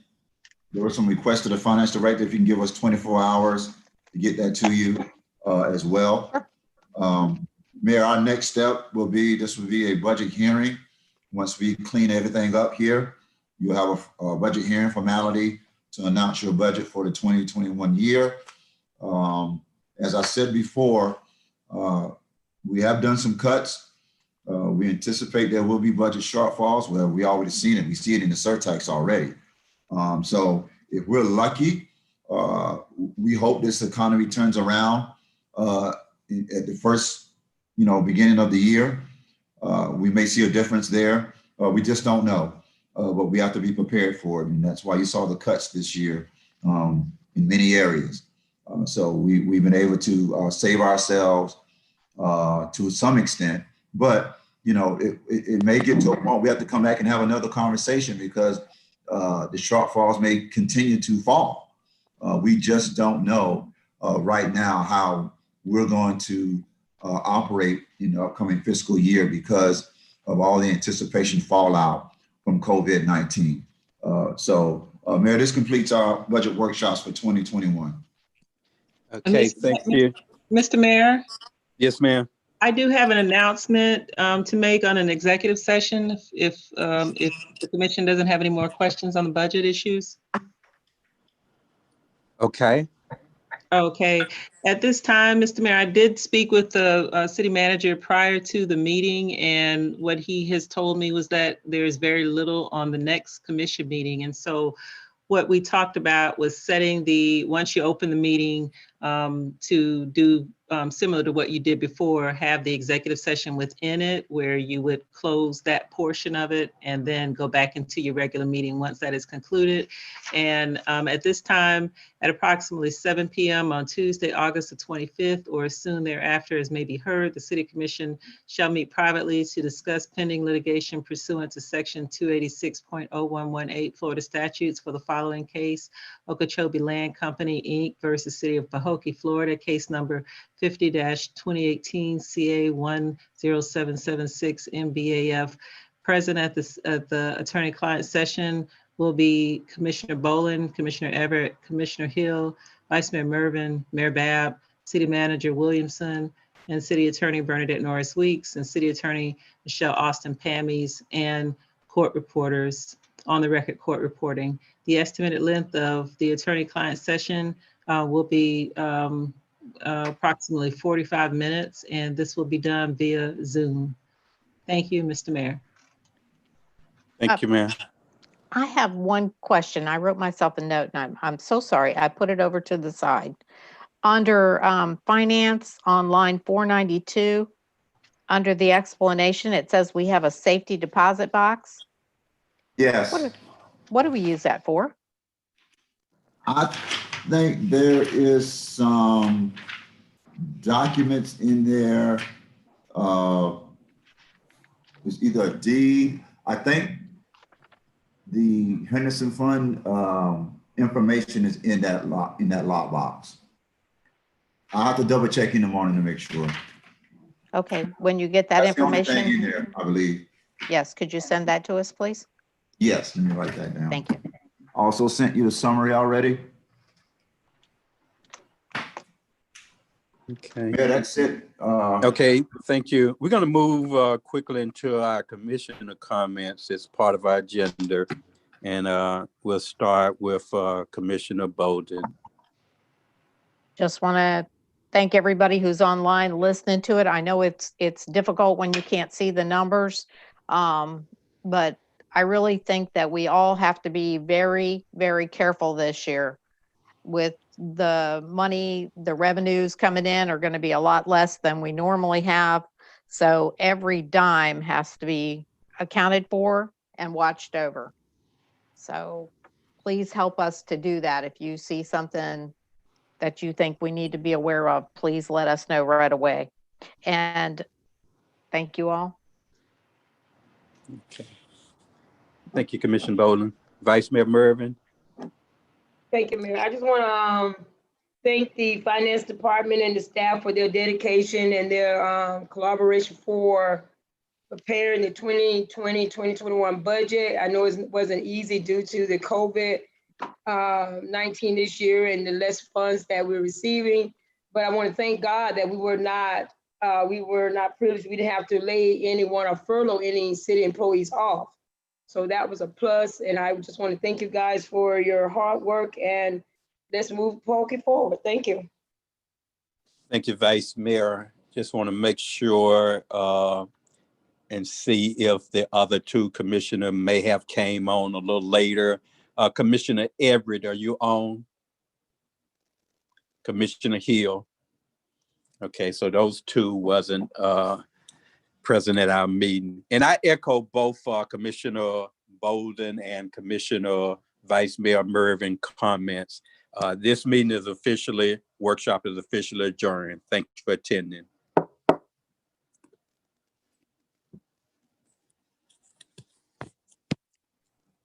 there were some requests to the finance director, if you can give us 24 hours to get that to you as well. Sure. Mayor, our next step will be, this will be a budget hearing. Once we clean everything up here, you'll have a budget hearing formality to announce your budget for the 2021 year. As I said before, we have done some cuts. We anticipate there will be budget shortfalls. Well, we already seen it. We see it in the surtax already. So if we're lucky, we hope this economy turns around at the first, beginning of the year. We may see a difference there. We just don't know, but we have to be prepared for it. And that's why you saw the cuts this year in many areas. So we've been able to save ourselves to some extent, but it may get to a point we have to come back and have another conversation because the shortfalls may continue to fall. We just don't know right now how we're going to operate in the upcoming fiscal year because of all the anticipation fallout from COVID-19. So Mayor, this completes our budget workshops for 2021. Okay, thank you. Mr. Mayor, Yes, ma'am. I do have an announcement to make on an executive session if the commission doesn't have any more questions on the budget issues. Okay. Okay, at this time, Mr. Mayor, I did speak with the city manager prior to the meeting, and what he has told me was that there is very little on the next commission meeting. And so what we talked about was setting once you open the meeting, to do similar to what you did before, have the executive session within it where you would close that portion of it and then go back into your regular meeting once that is concluded. And at this time, at approximately 7 p.m. on Tuesday, August the 25th, or as soon thereafter as may be heard, the City Commission shall meet privately to discuss pending litigation pursuant to Section 286.0118 Florida statutes for the following case: Okeechobee Land Company, Inc. versus City of Pahokee, Florida, case number 50-2018 CA 10776 MBAF Present at the attorney-client session will be Commissioner Boland, Commissioner Everett, Commissioner Hill, Vice Mayor Mervin, Mayor Babb, City Manager Williamson, and City Attorney Bernadette Norris Weeks, and City Attorney Michelle Austin Pammies, and court reporters, on the record court reporting. The estimated length of the attorney-client session will be approximately 45 minutes, and this will be done via Zoom. Thank you, Mr. Mayor. Thank you, ma'am. I have one question. I wrote myself a note and I'm so sorry. I put it over to the side. Under finance on line 492, under the explanation, it says we have a safety deposit box. Yes, What do we use that for? I think there is some documents in there. It's either a deed. I think the Henderson Fund information is in that lockbox. I'll have to double check in the morning to make sure. Okay, when you get that That's the only information. thing in there, I believe. Yes, could you send that to us, please? Yes, let me write that down. Thank you. Also sent you the summary already. Okay. Yeah, that's it. Okay, thank you. We're going to move quickly into our commissioner comments as part of our agenda. And we'll start with Commissioner Bolden. Just want to thank everybody who's online listening to it. I know it's difficult when you can't see the numbers, but I really think that we all have to be very, very careful this year with the money. The revenues coming in are going to be a lot less than we normally have. So every dime has to be accounted for and watched over. So please help us to do that. If you see something that you think we need to be aware of, please let us know right away. And thank you all. Okay. Thank you, Commissioner Bolden. Vice Mayor Mervin. Thank you, Mayor. I just want to thank the finance department and the staff for their dedication and their collaboration for preparing the 2020-2021 budget. I know it wasn't easy due to the COVID-19 this year and the less funds that we're receiving. But I want to thank God that we were not privileged. We didn't have to lay anyone or furlough any city employees off. So that was a plus. And I just want to thank you guys for your hard work, and let's move Pahokee forward. Thank you. Thank you, Vice Mayor. Just want to make sure and see if the other two commissioner may have came on a little later. Commissioner Everett, are you on? Commissioner Hill. Okay, so those two wasn't present at our meeting. And I echo both Commissioner Bolden and Commissioner Vice Mayor Mervin comments. This meeting is workshop is officially adjourned. Thank you for attending.